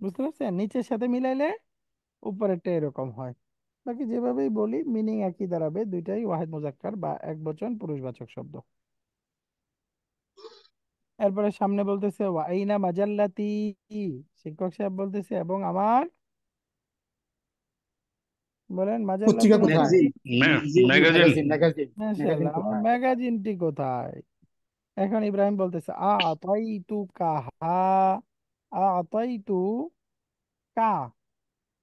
বুঝতে পারছেন? নিচের সাথে মিলাইলে উপরেরটা এরকম হয়। বাকি যেভাবেই বলি মিনিং একই দাঁড়াবে, দুইটাই ওয়াহিদ মুজাক্কার বা এক বচন পুরুষবাচক শব্দ। এরপরে সামনে বলতেছে ওয়াইনা মাজাল্লাতি, শিক্ষক সাহেব বলতেছে এবং আমার, বলেন মাজাল্লাতি পত্রিকা মানে কোথায়? কি? Magazine. Magazine magazine. Magazine, magazine. Magazine মাশাআল্লাহ, আমার কোথায়? ম্যাগাজিনটি কোথায়? এখন ইব্রাহিম বলতেছে আতাইতু কাহা, আতাইতু কা,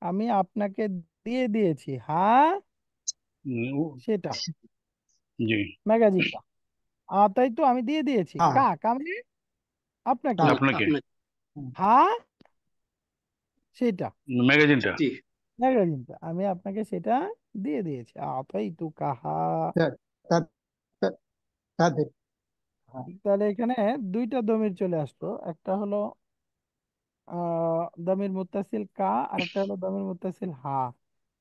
আমি আপনাকে দিয়ে দিয়েছি, হ্যাঁ সেটা, জি। ম্যাগাজিনটা। আতাইতু আমি দিয়ে দিয়েছি, হ্যাঁ, কা মানে আপনাকে, কাকে? আপনাকে আপনাকে হুম, হ্যাঁ সেটা, ম্যাগাজিনটা। জি। ম্যাগাজিনটা আমি আপনাকে সেটা দিয়ে দিয়েছি। আতাইতু কাহা। তা- তা- তা- তাদের, হ্যাঁ, তাহলে এখানে দুইটা দমির চলে আসলো, একটা হলো দমির মুত্তাসিল কা, আর একটা হলো দমির মুত্তাসিল হা।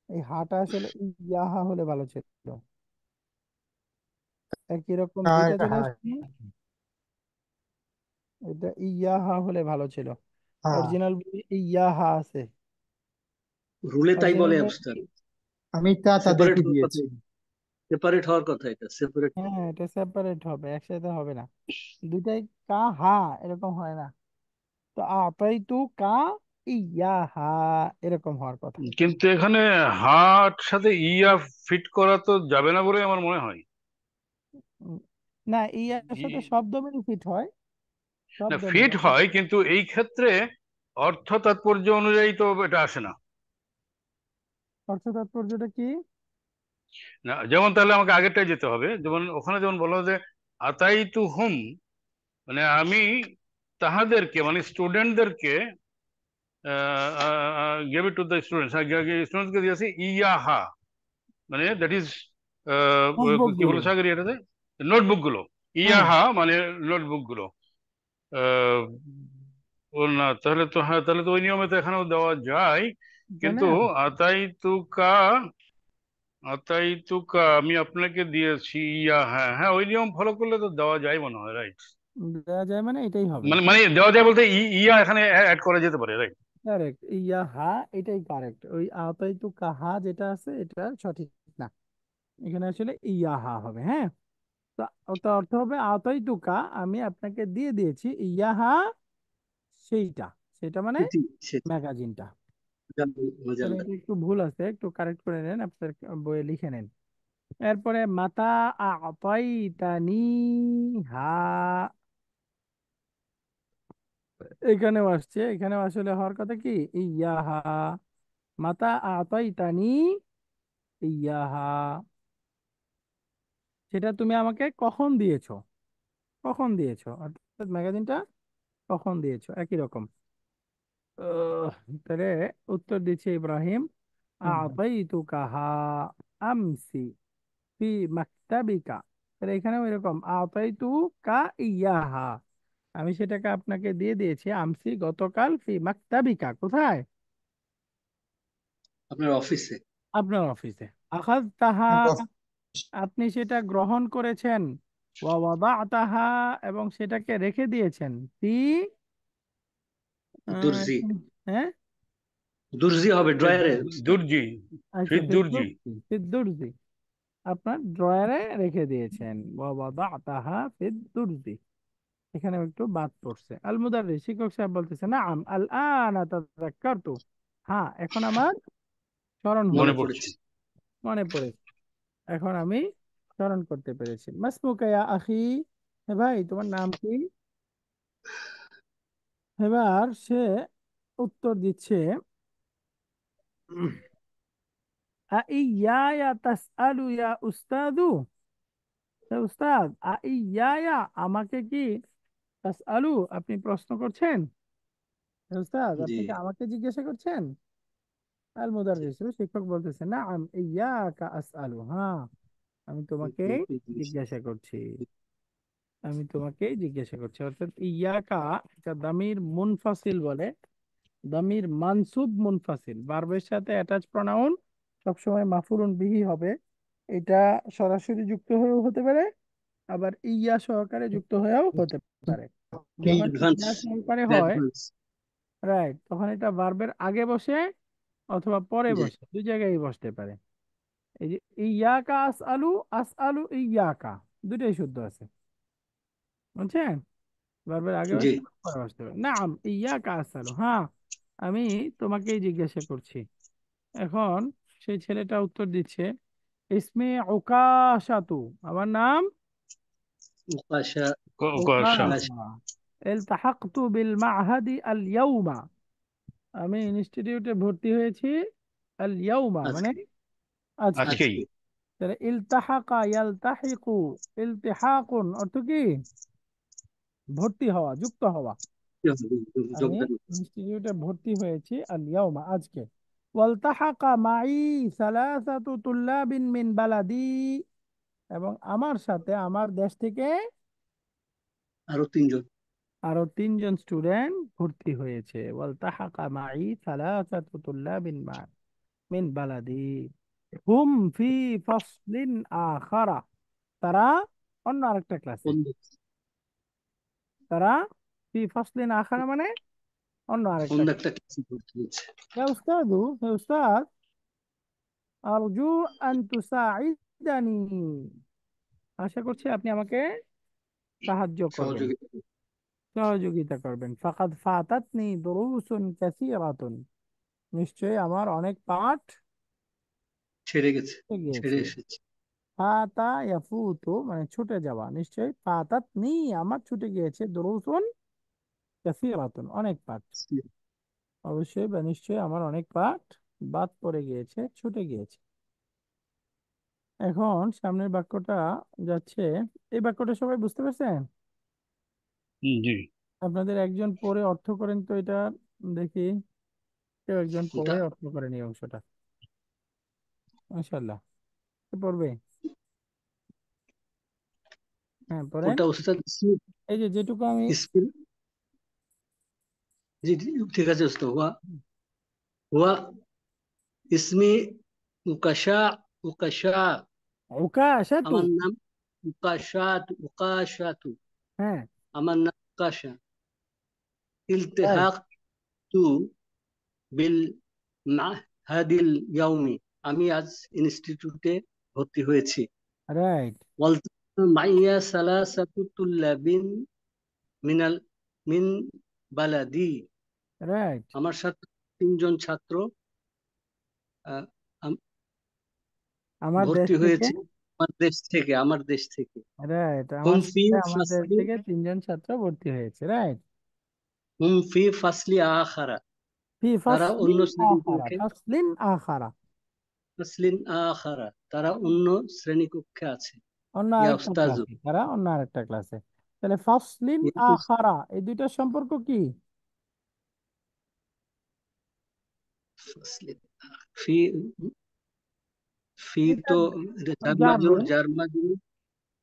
এই হাটা আসলে ইয়াহা হলে ভালো ছিল, একই রকম দুইটা এটা, চলে হ্যাঁ, আসছে, এটা ইয়াহা হলে ভালো ছিল। হ্যাঁ। অরিজিনাল ইয়াহা আছে, রুলে তাই বলে অরিজিনালে। উস্তাদ। আমি সেপারেট তাদেরকে হওয়ার দিয়েছি। কথা, সেপারেট হওয়ার কথা, এটা সেপারেট। হ্যাঁ, এটা সেপারেট হবে, একসাথে হবে না, দুইটাই কা হা এরকম হয় না। তো আতাইতু কা ইয়াহা এরকম হওয়ার কথা। কিন্তু এখানে হাট সাথে ইয়া ফিট করা তো যাবে না বলে আমার মনে হয়। উম, না, ইয়ার সাথে সব দমিরই ফিট হয়, সব না, দমির ফিট অর্থাৎ হয় কিন্তু এই ক্ষেত্রে অর্থ তাৎপর্য অনুযায়ী তো এটা আসে না। অর্থ তাৎপর্যটা কি? না, যেমন তাহলে আমাকে আগেরটাই যেতে হবে, যেমন ওখানে যেমন বলা হয় যে আতাই তু হুম, মানে আমি তাহাদেরকে মানে স্টুডেন্টদেরকে gave it to the students, স্টুডেন্টসকে দিয়েছি ইয়াহা, মানে দ্যাট ইজ নোটবুক কি গুলো। বলেছে আগের এটাতে, নোটবুক গুলো। হ্যাঁ, ইয়াহা মানে নোটবুক গুলো। আহ, ও না, তাহলে তো হ্যাঁ, তাহলে তো ওই নিয়মে তো এখানেও দেওয়া যায়, তাই কিন্তু না? আতাই তুকা, আতাই তুকা আমি আপনাকে দিয়েছি ইয়া, হ্যাঁ হ্যাঁ, ওই নিয়ম ফলো করলে তো দেওয়া যায় মনে হয়, রাইট। দেওয়া যায় মানে এটাই হবে। মানে মানে দেওয়া যায় বলতে ইয়া এখানে অ্যাড করা যেতে পারে, রাইট। কারেক্ট, ইয়াহা এটাই কারেক্ট, ওই আতাইতু কাহা যেটা আছে এটা সঠিক না, এখানে আসলে ইয়াহা হবে। হ্যাঁ, তো ওটা অর্থ হবে আতাইতু কা, আমি আপনাকে দিয়ে দিয়েছি, ইয়াহা সেইটা, সেটা মানে সেটি, সেটি। ম্যাগাজিনটা। তাহলে মাজাল্লা। এটা একটু ভুল আছে, একটু কারেক্ট করে নেন, আপনার বইয়ে লিখে নেন। এরপরে মাতা আতাইতানি হা, এখানেও আসছে, এখানেও আসলে হওয়ার কথা কি ইয়াহা, মাতা আতাইতানি ইয়াহা, সেটা তুমি আমাকে কখন দিয়েছো, কখন দিয়েছো, অর্থাৎ ম্যাগাজিনটা কখন দিয়েছো, একই রকম। আহ, তাহলে উত্তর দিচ্ছে ইব্রাহিম হুম, আতাইতুকাহা আমসি ফি মাকতাবিকা। তাহলে এখানেও এরকম আতাইতুকা ইয়াহা, আমি সেটাকে আপনাকে দিয়ে দিয়েছি আমসি গতকাল, ফি মাকতাবিকা কোথায়? আপনার অফিসে। আপনার অফিসে। আখাজ তাহা, হুম। আপনি সেটা গ্রহণ করেছেন, ওয়া ওয়াদাতাহা এবং সেটাকে রেখে দিয়েছেন, ফি আহ, দর্জি। হ্যাঁ, দর্জি হবে ড্রয়ারে উস্তাদ। দুর্জি, আচ্ছা ফির দুর্জি। ফিদ্দুরজি, ফিদ্দুরজি আপনার ড্রয়ারে রেখে দিয়েছেন, ওয়া ওয়াদাতাহা ফিদ্দুরজি, এখানে একটু বাদ পড়ছে। আল মুদাররিস শিক্ষক সাহেব বলতেছে নাআম আল আনা তাযাক্কারতু, হ্যাঁ এখন আমার স্মরণ মনে মনে হয়েছে, পড়ছে। পড়েছে। মনে পড়েছে, এখন আমি স্মরণ করতে পেরেছি। মাসমুকা ইয়া আখি, হে ভাই তোমার নাম কি? এবার সে উত্তর দিচ্ছে আইয়ায়া তাসআলু ইয়া উস্তাদু, হে উস্তাদ আইয়ায়া আমাকে কি, তাসআলু আপনি প্রশ্ন করছেন, হে উস্তাদ জি। আপনি কি আমাকে জিজ্ঞাসা করছেন? আল মুদাররিস শিক্ষক বলতেছে নাআম ইয়াকা আসআলু, হ্যাঁ আমি তোমাকে জিজ্ঞাসা করছি, আমি তোমাকে জিজ্ঞাসা করছি। অর্থাৎ ইয়াকা এটা দামির মুনফাসিল বলে, দামির মানসুব মুনফাসিল, ভার্বের সাথে অ্যাটাচ প্রনাউন সবসময় মাফুলুন বিহি হবে, এটা সরাসরি যুক্ত হয়েও হতে পারে, আবার ইয়া সহকারে যুক্ত হয়েও হতে পারে। যখন অ্যাডভান্স, ইয়া সহকারে হয়, অ্যাডভান্স। রাইট, তখন এটা ভার্বের আগে বসে অথবা পরে জি। বসে, দুই জায়গায় বসতে পারে। এই যে ইয়াকা আসআলু, আসআলু ইয়াকা, দুটাই শুদ্ধ আছে, বুঝছেন? ভার্বের আগে জি। বসতে হবে, পরে বসতে হবে। নাম ইয়াকা আসালু, হ্যাঁ আমি তোমাকেই জিজ্ঞাসা করছি। এখন সেই ছেলেটা উত্তর দিচ্ছে, ইসমে উকাশাতু, আমার নাম উকাশা। উকাশা। উকাশা। উকাশা। ইলতাহাকতু বিল মা'হাদি আল ইয়াউমা, আমি ইনস্টিটিউটে ভর্তি হয়েছি আল ইয়াউমা মানে আজকে। আজকে। আজকেই। আজকে। তাহলে ইলতাহাকা ইয়ালতাহিকু, ইলতিহাকুন অর্থ কি? ভর্তি হওয়া, যুক্ত হওয়া। আমি যোগদান। ইনস্টিটিউটে ভর্তি হয়েছি আল ইয়াউমা আজকে। ওয়ালতাহাকা মাই সালাসাতু তুল্লাবিন মিন বালাদি, এবং আমার সাথে আমার দেশ থেকে আরো 3 জন। আরো 3 জন স্টুডেন্ট ভর্তি হয়েছে। ওয়ালতাহাকা মাই সালাসাতু তুল্লাবিন মিন বালাদি হুম ফি ফাসলিন আখারা, তারা অন্য আরেকটা ক্লাসে। অন্য তারা ফি ফাসলিন আখারা মানে অন্য আরেকটা অন্য ক্লাস। একটা ক্লাসে ভর্তি হয়েছে। হে উস্তাদু, হে উস্তাদ, আরজু আন তুসাইদানি, আশা করছি আপনি আমাকে সাহায্য করবেন, সহযোগিতা সহযোগিতা করবেন। ফাকাদ ফাতাতনি দুরুসুন কাসীরাতুন, নিশ্চয়ই আমার অনেক পাঠ ছেড়ে গেছে, ছুটে ছেড়ে গিয়েছে। এসেছে। ফাতা ইয়াফুতু মানে ছুটে যাওয়া, নিশ্চয়ই ফাতাতনি আমার ছুটে গিয়েছে, দুরুসুন কাসীরাতুন অনেক পাঠ, অবশ্যই বা নিশ্চয়ই আমার অনেক পাঠ বাদ পড়ে গিয়েছে, ছুটে গিয়েছে। এখন সামনের বাক্যটা যাচ্ছে, এই বাক্যটা সবাই বুঝতে পারছেন? জি। আপনাদের একজন পড়ে অর্থ করেন তো এটা, দেখি কেউ একজন ওটা পড়ে অর্থ করেন এই অংশটা। মাশাআল্লাহ, কে পড়বে? হ্যাঁ পড়েন। ওটা উস্তাদ এই যে যেটুকু আমি ইসমিল। জি জি, ঠিক আছে উস্তাদ। হুয়া হুয়া ইসমি উকাশা। উকাশা। উকাশাতু, আমার নাম উকাশাত। উকাশাতু। হ্যাঁ আমার নাম উকাশা। রাইট, ইলতিহাক তু বিল মাহাদিল ইয়াউমি, আমি আজ ইনস্টিটিউটে ভর্তি হয়েছি। রাইট, ওয়ালতাকা মাইয়া সালাসাতু তুল্লাবিন মিনাল মিন বালাদি, রাইট। আমার সাথে 3 জন ছাত্র আহ, আম- আমার দেশ ভর্তি থেকে, হয়েছে আমার দেশ থেকে। রাইট, আমার হুম ফি সাথে আমার দেশ ফাসলি থেকে 3 জন ছাত্র ভর্তি হয়েছে, রাইট। হুম ফি ফাসলি আখারা, ফি তারা ফাসলিন অন্য আখারা, শ্রেণীকক্ষে। ফাসলিন আখারা ফাসলিন আখারা, তারা অন্য শ্রেণীকক্ষে আছে। অন্য ইয়া আরেকটা উস্তাজু। ক্লাসে, তারা অন্য আরেকটা ক্লাসে। তাহলে ফাসলিন আখারা এই দুইটার সম্পর্ক কি? ফাসলিন ফি ফি এটা তো জার জার মাজরুর, নেই, জার মাজরুর।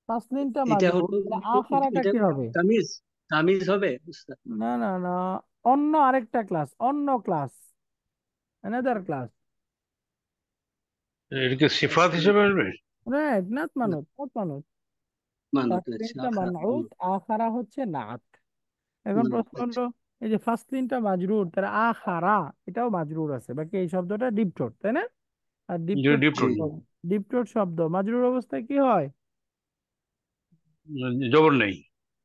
ফাসলিনটা এটা মাজরুর, হলো, তাহলে আখারাটা এটা কি হবে? তামিজ। তামিজ হবে উস্তাদ। না না না, অন্য আরেকটা ক্লাস, অন্য ক্লাস, অ্যানাদার ক্লাস। এটা কি সিফাত হিসেবে আসবে? রাইট, নাত মানুত, নাত মানুত। মানত আছে ফাসলিনটা আখরা। মানউত, আখারা হচ্ছে নাত। এখন মানত প্রশ্ন আছে। হলো, এই যে ফাসলিনটা মাজরুর, তার আখারা এটাও মাজরুর আছে, বাকি এই শব্দটা ডিপটোট, তাই না? আর ডিপটোট ডিপ জি। শব্দ, ডিপটোট শব্দ মাজরুর অবস্থায় কি হয়? জবর নেই।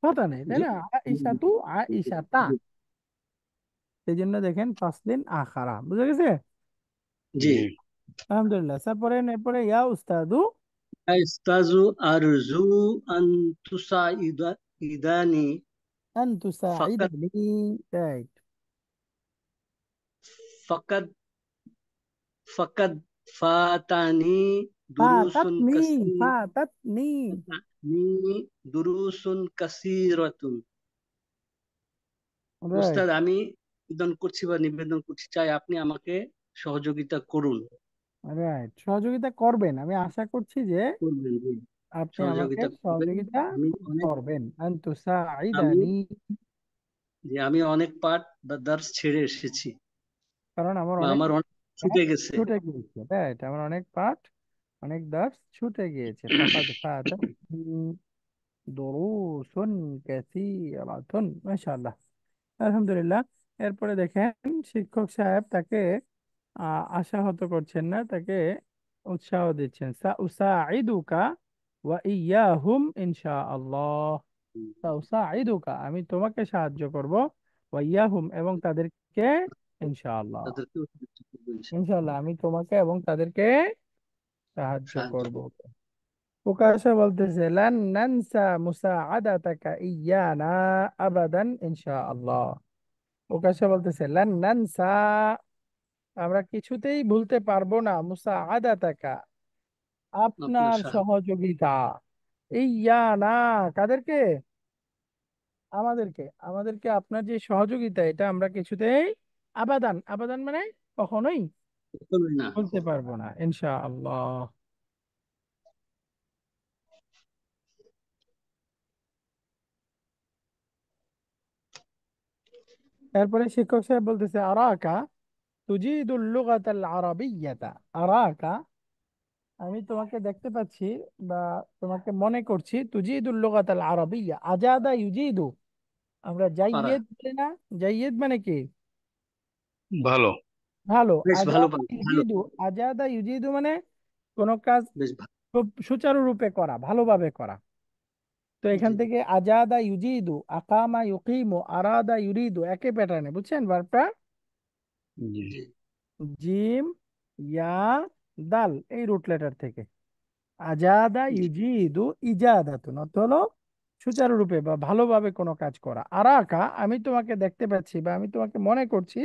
কথা নেই, তাই জি না? আইসাতু, আইসাতা। জি সেই জন্য দেখেন ফাসলিন আখারা, বুঝা গেছে? জি। জি। আলহামদুলিল্লাহ স্যার। পড়েন এরপরে, ইয়া উস্তাদু ইস্তাজু আরজু আন ইদানি আন ফাকাদ তুসাইদানি, রাইট। ফাকাদ ফাকাদ ফাতানি দুরুসুন ফাতাতনি, ফাতাতনি, দুরুসুন কাসিরাতুন। রাইট, উস্তাদ, আমি নিবেদন করছি বা নিবেদন করছি, চাই আপনি আমাকে সহযোগিতা করুন। রাইট। সহযোগিতা করবেন, আমি আশা করছি যে করবেন জি। আপনি আমাকে সহযোগিতা করবেন। সহযোগিতা আমি অনেক করবেন। আন আমি তুসাইদানি, আমি অনেক পাঠ বা দার্স ছেড়ে এসেছি, কারণ আমার বা অনেক আমার অনেক পাঠ ছুটে গেছে। ছুটে গিয়েছে, রাইট, আমার অনেক পাঠ, অনেক দাস ছুটে গিয়েছে। ফাকাদ ফাতাতনি দুরুসুন কাসীরাতুন, মাশাআল্লাহ, আলহামদুলিল্লাহ। এরপরে দেখেন শিক্ষক সাহেব তাকে আশাহত করছেন না, তাকে উৎসাহ দিচ্ছেন। সা উসাইদুকা ওয়া ইয়াহুম ইনশাআল্লাহ, সাউসাইদুকা, আমি তোমাকে সাহায্য করব, ওয়াইয়াহুম, এবং তাদেরকে, ইনশাআল্লাহ। তাদেরকেও সাহায্য করবো ইনশাআল্লাহ। ইনশাআল্লাহ আমি তোমাকে এবং তাদেরকে সাহায্য সাহায্য করব। করবো। প্রকাশে বলতেছে লান নানসা মুসাআদাতাকা ইয়ানা আবাদান ইনশাআল্লাহ। প্রকাশে বলতেছে লান নানসা, আমরা কিছুতেই ভুলতে পারবো না, মুসাআদাতাকা, আপনার আপনার সাহায্য। সহযোগিতা, ইয়ানা, কাদেরকে, আমাদেরকে, আমাদেরকে আপনার যে সহযোগিতা, এটা আমরা কিছুতেই, আবাদান, আবাদান মানে কখনোই কখনোই না। বলতে পারবো না, ইনশাআল্লাহ। এরপরে শিক্ষক সাহেব বলতেছে আরাকা তুজিদুল লুগাতাল আরাবিয়্যাতা, আরাকা, আমি তোমাকে দেখতে পাচ্ছি বা তোমাকে মনে করছি, তুজিদুল লুগাতাল আরাবিয়্যা, আজাদা ইউজিদু, আমরা পারা। জাইয়েদ বলি না, জাইয়েদ মানে কি, ভালো। ভালো, বেশ ভালো আজাদা পারা, ভালো। ইউজিদু, আজাদা ইউজিদু মানে কোনো কাজ বেশ ভালো। খুব সুচারুরূপে করা, ভালোভাবে করা। তো এখান জি থেকে আজাদা ইউজিদু, আকামা ইউকিমু, আরাদা ইউরিদু, একই প্যাটার্নে, বুঝছেন ভার্বটা, জি। জি জিম, ইয়া, দাল, এই রুট লেটার থেকে আজাদা জি। ইউজিদু ইজাদাতুন, অর্থ হলো সুচারুরূপে বা ভালোভাবে কোনো কাজ করা। আরাকা, আমি তোমাকে দেখতে পাচ্ছি বা আমি তোমাকে মনে করছি,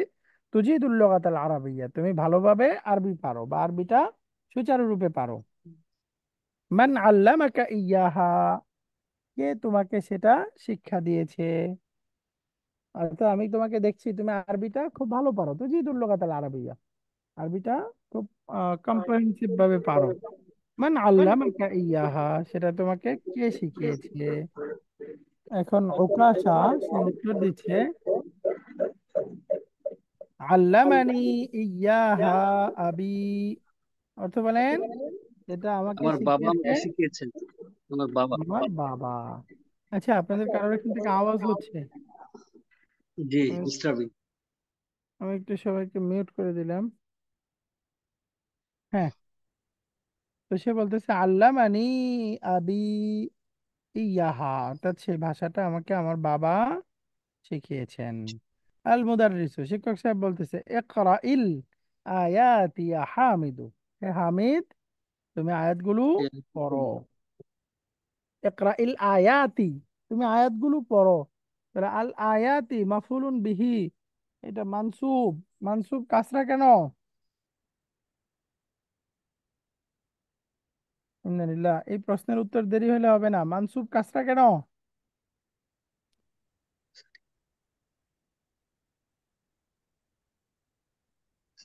তুজিদুল লুগাতাল আরাবিয়্যা, তুমি ভালোভাবে আরবি পারো বা আরবিটা সুচারুরূপে পারো। মান আল্লামাকা ইয়াহা, কে তোমাকে সেটা শিক্ষা দিয়েছে, অর্থাৎ আমি তোমাকে দেখছি তুমি আরবিটা খুব ভালো পারো, তুজিদুল লুগাতাল আরাবিয়্যা, আরবিটা খুব কম্প্রিহেন্সিভ ভাবে পারো। মান আল্লামাকা ইয়াহা, সেটা তোমাকে কে শিখিয়েছে। এখন উকাশা সে উত্তর দিচ্ছে আল্লামানি ইয়াহা আবি, অর্থ বলেন এটা আমাকে আমার বাবা শিখিয়েছে আমাকে শিখিয়েছেন। আমার বাবা। আমার বাবা। আচ্ছা, আপনাদের কারোর এখান থেকে আওয়াজ হচ্ছে, জি, আমি ডিস্টার্বিং। আমি একটু সবাইকে মিউট করে দিলাম। হ্যাঁ, তো সে বলতেছে আল্লামানি আবি ইয়াহা, অর্থাৎ সেই ভাষাটা আমাকে আমার বাবা শিখিয়েছেন। আল মুদাররিসু, শিক্ষক সাহেব বলতেছে ইকরা ইল আয়াতি ইয়া হামিদু, হে হামিদ তুমি আয়াতগুলো পড়ো। ইকরা ইল আয়াতি, তুমি আয়াতগুলো পড়ো। তাহলে আল আয়াতি মাফুলুন বিহি, এটা মানসুব, মানসুব কাসরা কেন, ইন্নালিল্লাহ, এই প্রশ্নের উত্তর দেরি হলে হবে না, মানসুব কাসরা কেন,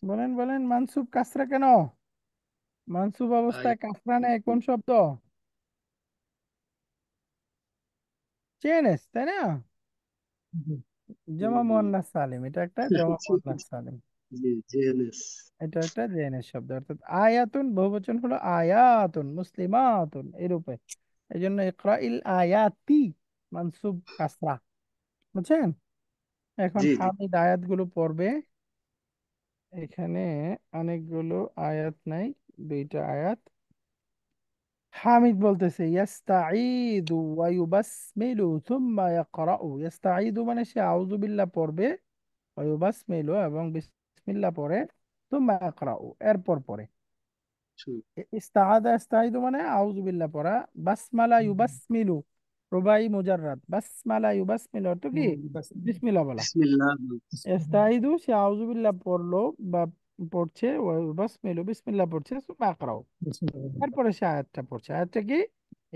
বলেন বলেন, মানসুব কাসরা কেন, মানসুব অবস্থায় কাসরা নেই কোন শব্দ, চেনেস, তাই না, জমা মুয়ান্নাস সালিম, এটা একটা জমা মুয়ান্নাস সালিম, জি, জেএনএস। এটা একটা জেনের শব্দ, অর্থাৎ আয়াতুন বহুবচন হলো আয়াতুন মুসলিমাতুন, এই রূপে, এই জন্য ইকরা ইল আয়াতি মানসুব কাসরা, বুঝছেন। এখন জি জি। হামিদ আয়াতগুলো পড়বে, এখানে অনেকগুলো আয়াত নাই, দুইটা আয়াত। হামিদ বলতেছে ইয়াস্তাঈদু ওয়া ইউবাসমিলু সুম্মা ইয়াকরাউ, ইয়াস্তাঈদু মানে সে আউযু বিল্লাহ পড়বে, ওয়া ইউবাসমিলু এবং বিসমিল্লাহ পড়ে, সুম্মা ইয়াকরাউ এরপর পড়ে। শুনুন। ইস্তাআদা ইস্তাঈদু মানে আউযু বিল্লাহ পড়া, বাসমালা ইউবাসমিলু রুবাই মুজাররাদ, বাসমালা ইউবাসমিলু অর্থ কি, বিসমিল্লাহ বলা। বিসমিল্লাহ। ইস্তাঈদু সে আউযু বিল্লাহ পড়লো বা পড়ছে, ওয়া ইউবাসমিলু বিসমিল্লাহ পড়ছে, সুম্মা ইয়াকরাউ এরপরে সে আয়াতটা পড়ছে, আয়াতটা কি,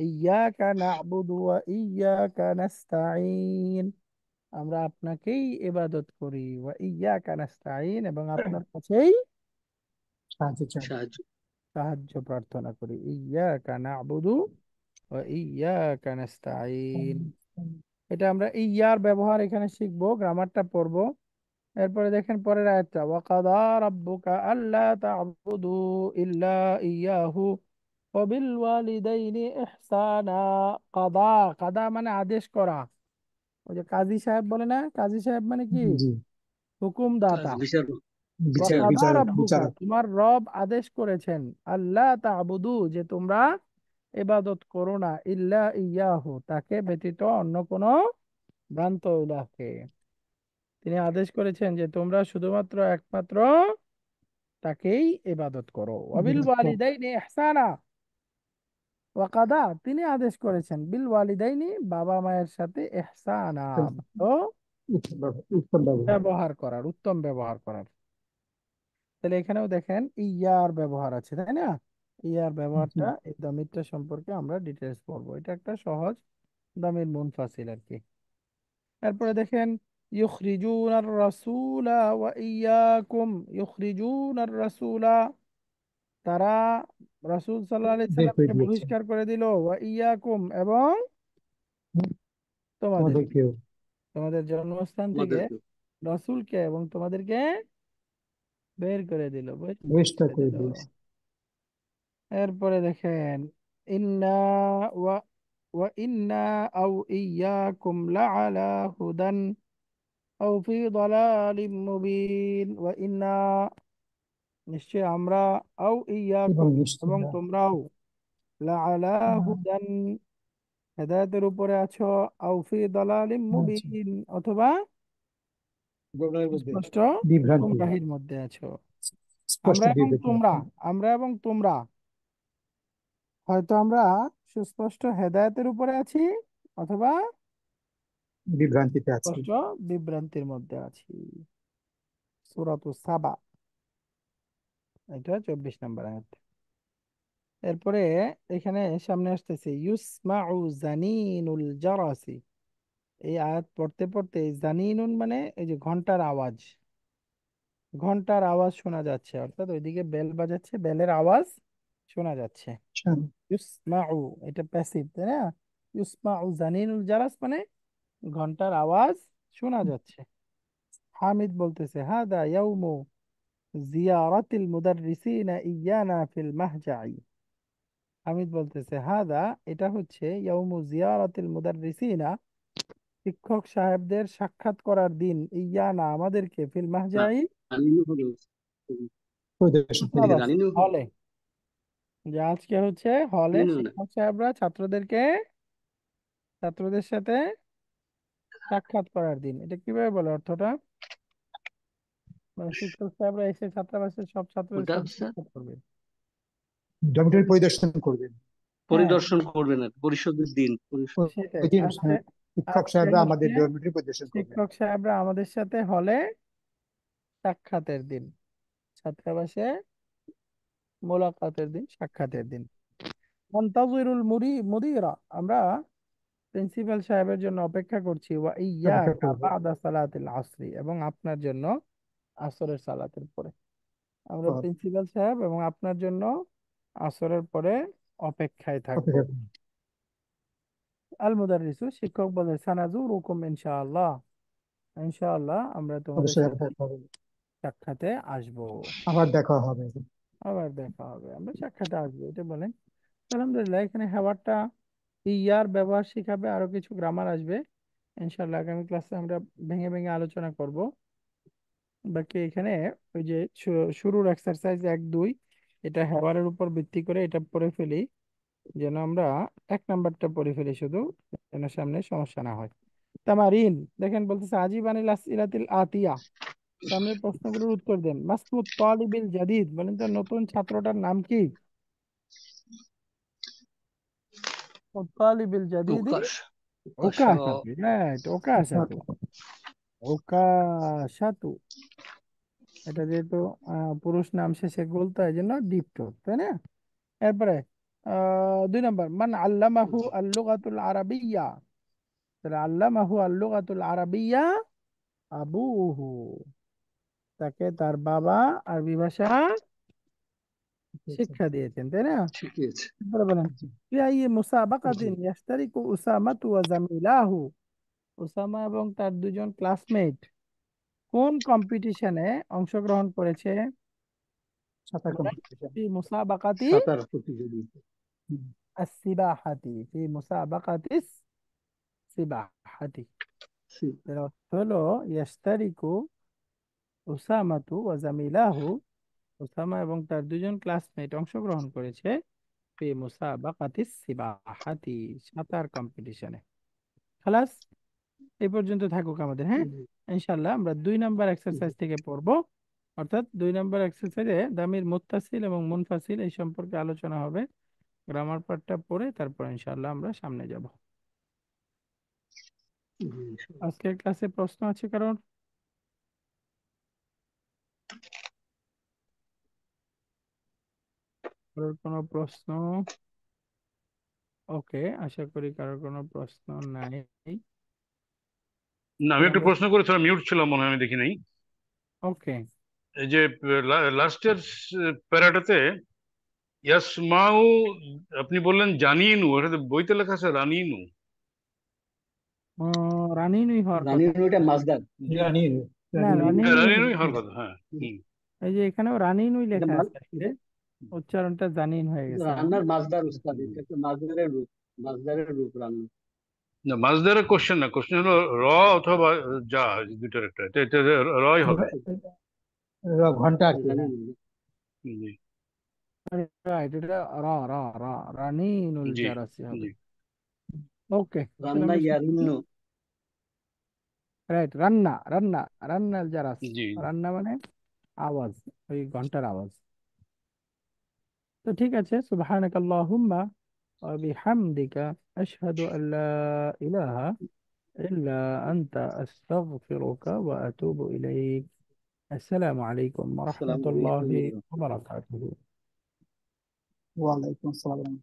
ইয়াকা না'বুদু ওয়া ইয়াকা নাস্তাঈন, আমরা আপনাকেই ইবাদত করি, ওয়া ইয়াকা নাস্তাঈন, এবং আপনার কাছেই সাহায্য চাই। সাহায্য। সাহায্য প্রার্থনা করি, ইয়াকা না'বুদু ওয়া ইয়াকা নাস্তাঈন। এটা আমরা ইয়ার ব্যবহার এখানে শিখবো, গ্রামারটা পড়বো। এরপরে দেখেন পরের আয়াতটা, ওয়াকাদা রাব্বুকা আল্লা তা'বুদু ইল্লা ইয়াহু ওয়াবিল ওয়ালিদাইনি ইহসানা, কাদা, কাদা মানে আদেশ করা, ওই যে কাজী সাহেব বলে না, কাজী সাহেব মানে কি, জি, হুকুমদাতা। কাজ বিচার। বিচার। ওয়াকাদা বিচারক রাব্বুকা, বিচারক। তোমার রব আদেশ করেছেন, আল্লাহ তা'বুদু, যে তোমরা ইবাদত করো না ইল্লা ইয়াহু, তাকে ব্যতীত অন্য কোনো ভ্রান্ত ইলাহকে। তিনি আদেশ করেছেন যে তোমরা শুধুমাত্র একমাত্র তাকেই ইবাদত করো। ওয়াবিল ওয়ালিদাইনি ইহসানা, ওয়াকাদা, তিনি আদেশ করেছেন বিল ওয়ালিদাইনি, বাবা মায়ের সাথে ইহসানা, ভালো উত্তম ব্যবহার। ব্যবহার করার, উত্তম ব্যবহার করার। তাহলে এখানেও দেখেন ইয়ার ব্যবহার আছে, তাই না? ইয়ার জি। ব্যবহারটা, এই দামিরটা সম্পর্কে আমরা ডিটেলস পড়বো। এটা একটা সহজ দামির মুনফাসিল আর কি। এরপরে দেখেন ইউখরিজুনার রাসূলা ওয়া ইয়্যাকুম, ইউখরিজুনার রাসূলা, তারা রাসূল সাল্লাল্লাহু আলাইহি বের করে সাল্লামকে দিয়েছে বহিষ্কার করে দিল, ওয়া ইয়্যাকুম, এবং তোমাদেরকে, আমাদেরকেও তোমাদের জন্মস্থান থেকে আমাদেরকে। রাসূলকে এবং তোমাদেরকে বের করে দিল, বের বহিষ্কার করে করে দিল। দিয়েছে। এরপরে দেখেন ইন্না ওয়া ওয়া ইন্না আও ইয়্যাকুম লাআলা হুদান আও ফি দালালিম মুবিন, ওয়া ইন্না, নিশ্চয় আমরা, আও এবং ইয়াকুম, এবং নিশ্চয় তোমরাও, লাআলা হুদান, হেদায়েতের উপরে আছো, আও ফি দালালিম আচ্ছা, মুবিন, অথবা গোমরাহের মধ্যে স্পষ্ট বিভ্রান্তি, গুমরাহির মধ্যে আছো। স্পষ্ট আমরা এবং বিভ্রান্তি তোমরা, আছে, আমরা এবং তোমরা, হয়তো আমরা সুস্পষ্ট হেদায়েতের উপরে আছি, অথবা বিভ্রান্তিতে আছে। স্পষ্ট বিভ্রান্তির মধ্যে আছি। সূরাতুস সাবা, এটা 24 নম্বর আয়াত। এরপরে এখানে সামনে আসতেছে ইউসমাউ জানিনুল জারাসি। এই আয়াত পড়তে পড়তে, জানিনুন মানে এই যে ঘন্টার আওয়াজ, ঘন্টার আওয়াজ শোনা যাচ্ছে, অর্থাৎ ওইদিকে বেল বাজাচ্ছে, বেলের আওয়াজ শোনা যাচ্ছে। আচ্ছা, ইউসমাউ, এটা প্যাসিভ, তাই না? ইউসমাউ জানিনুল জারাস মানে ঘন্টার আওয়াজ শোনা যাচ্ছে। হামিদ বলতেছে হাদা ইয়াউমু জিয়ারাতিল মুদাররিসিনা ইয়ানা ফিল মাহজাই। হামিদ বলতেছে হাদা, এটা হচ্ছে ইয়াউমু জিয়ারাতিল মুদাররিসিনা, শিক্ষক সাহেবদের সাক্ষাৎ করার দিন, ইয়ানা, আমাদেরকে, ফিল মাহজাই, রানিনও হলো, পরিদর্শন এদিকে ছাত্রাবাসে, রানিনও হলো, হলে। যে আজকে হচ্ছে হলে রানিনও না। শিক্ষক সাহেবরা ছাত্রদেরকে, ছাত্রদের সাথে সাক্ষাৎ করার দিন। এটা কিভাবে বলে অর্থটা? মানে শিক্ষক সাহেবরা এসে ছাত্রাবাসের সব ছাত্রদের ওটা সাথে হচ্ছে সাক্ষাৎ করবে। ডমিটরি পরিদর্শন করবেন। হ্যাঁ, পরিদর্শন করবেন আর পরিষদের দিন পরিষদ। সেটাই। ওই দিন আজকে, শিক্ষক আজকে সাহেবরা হচ্ছে আমাদের ডমিটরি পরিদর্শন করবেন। শিক্ষক সাহেবরা আমাদের সাথে হলে সাক্ষাতের দিন, ছাত্রাবাসে মোলাকাতের দিন, সাক্ষাতের দিন। মুনতাজিরুল মুদিরা, আমরা প্রিন্সিপাল সাহেবের জন্য অপেক্ষা করছি, ওয়া অপেক্ষা ইয়াকা করবো। বাদা সালাতিল আসরি, এবং আপনার জন্য আসরের সালাতের পরে। আমরা প্রিন্সিপাল সাহেব এবং আপনার জন্য আসরের পরে অপেক্ষায় থাকবো। অপেক্ষা করবো। আল মুদাররিসু, শিক্ষক বলে, সানাজুরুকুম ইনশাআল্লাহ, ইনশাআল্লাহ আমরা তোমাদের অবশ্যই সাথে অপেক্ষা করবো। সাক্ষাতে আসবো। আবার দেখা হবে। আবার দেখা হবে, আমরা সাক্ষাতে আসবো, এটা বলেন। আলহামদুলিল্লাহ, এখানে হ্যাওয়ারটা, ইয়ার ব্যবহার শিখাবে, আরো কিছু গ্রামার আসবে। ইনশাআল্লাহ আগামী ক্লাসে আমরা ভেঙে ভেঙে আলোচনা করব। বাকি এখানে ওই যে শুরুর এক্সারসাইজ 1 2, এটা হ্যাওয়ারের উপর ভিত্তি করে এটা পড়ে ফেলি, যেন আমরা 1 নাম্বারটা পড়ে ফেলি শুধু, যেন সামনে সমস্যা না হয়। তামারিন, দেখেন বলতেছে আজিবানিল আসইলাতিল আতিয়া, সামনের প্রশ্নগুলোর উত্তর দেন। মাসমুত তালিবিল জাদিদ, বলেন তো নতুন ছাত্রটার নাম কি? তালিবিল জাদিদি প্রকাশ প্রকাশ ওকাশাতু, রাইট, ওকাশাতু, ওকাশাতু। এটা যেহেতু পুরুষ নাম শেষে গোল, তাই জন্য দীপ্ত, তাই না? এরপরে 2 নাম্বার, মান আল্লামাহু আল-লুগাতুল আরাবিয়্যা, তাহলে আল্লামাহু আল-লুগাতুল আরাবিয়্যা আবুহু, তাকে তার বাবা আরবি ভাষা শিক্ষা দিয়েছেন, তাই না? ঠিকই আছে। এরপরে বলেন ফি আইয়ি মুসাবাকাতিন ইয়াশতারিকু উসামাতু ওয়া জামিলাহু, উসামা এবং তার 2জন ক্লাসমেট কোন কম্পিটিশনে অংশগ্রহণ করেছে? সাঁতার বলেন, কম্পিটিশন। ফি মুসাবাকাতি সাঁতার প্রতিযোগিতা। আসিবাহাতি, ফি মুসাবাকাতিস সিবাহাতি। সি- এর অর্থ হলো ইয়াশতারিকু উসামাতু ওয়া জামিলাহু, উসামা এবং তার 2জন ক্লাসমেট অংশগ্রহণ করেছে ফি মুসাবাকাতিস সিবাহাতি, সাঁতার কম্পিটিশনে। খালাস, এই পর্যন্ত থাকুক আমাদের, হ্যাঁ। ইনশাল্লাহ আমরা 2 নাম্বার এক্সারসাইজ থেকে পড়বো, অর্থাৎ 2 নাম্বার এক্সারসাইজে দামির মুত্তাসিল এবং মুনফাসিল এই সম্পর্কে আলোচনা হবে। গ্রামার পার্টটা পড়ে তারপর ইনশাল্লাহ আমরা সামনে যাব। আজকের ক্লাসে প্রশ্ন আছে কারণ? কারোর কোনো প্রশ্ন? ওকে, আশা করি কারোর কোনো প্রশ্ন নাই। না, আমি তাহলে একটা আমরা, প্রশ্ন করেছিলাম, মিউট ছিলাম মনে হয়, আমি দেখি নাই। ওকে, এই যে লাস্টের প্যারাটাতে ইয়াসমাউ, আপনি বললেন জানিনু, এটা বইতে লেখা আছে রানিনু। রানিনুই হওয়ার রানী কথা। ওইটা মাছদার। রানী না, রানী হ্যাঁ, রানিনুই। রানিনুই হওয়ার কথা, হ্যাঁ। হুম। এই যে এখানেও রানিনুই এটা লেখা মাছ, আছে আসলে, উচ্চারণটা জানিন হয়ে গেছে এখন। রান্নার মাছদার উস্তাদ, এটা একটা মাছদারের রূপ, মাছদারের রূপ রান্না। না, মাছদারের কোশ্চেন না, কোশ্চেন হলো র অথবা যা, দুইটার একটা, এটা রই হবে। ঘন্টা আর কি, জানি হ্যাঁ। না। জি। রাইট, এটা রা রা রা রানিনুল জি। জারাসি হবে। জি। ওকে, তাহলে রান্না আমরা শুরু করি। ইয়ারিন্ন। রাইট, রান্না রান্না রান্নাল জারাস। জি। রান্না মানে আওয়াজ, ওই ঘন্টার আওয়াজ। তো ঠিক আছে, সুবহানাকাল্লাহুম্মা ওয়া বিহামদিকা আশহাদু আল্লা ইলাহা ইল্লা আনতা আস্তাগফিরুকা ওয়া আতুবু ইলাইক। আসসালামু আলাইকুম ওয়া আসসালামু রাহমাতুল্লাহি আলাইকুম। ওয়া বারাকাতুহু। ওয়ালাইকুম আসসালাম।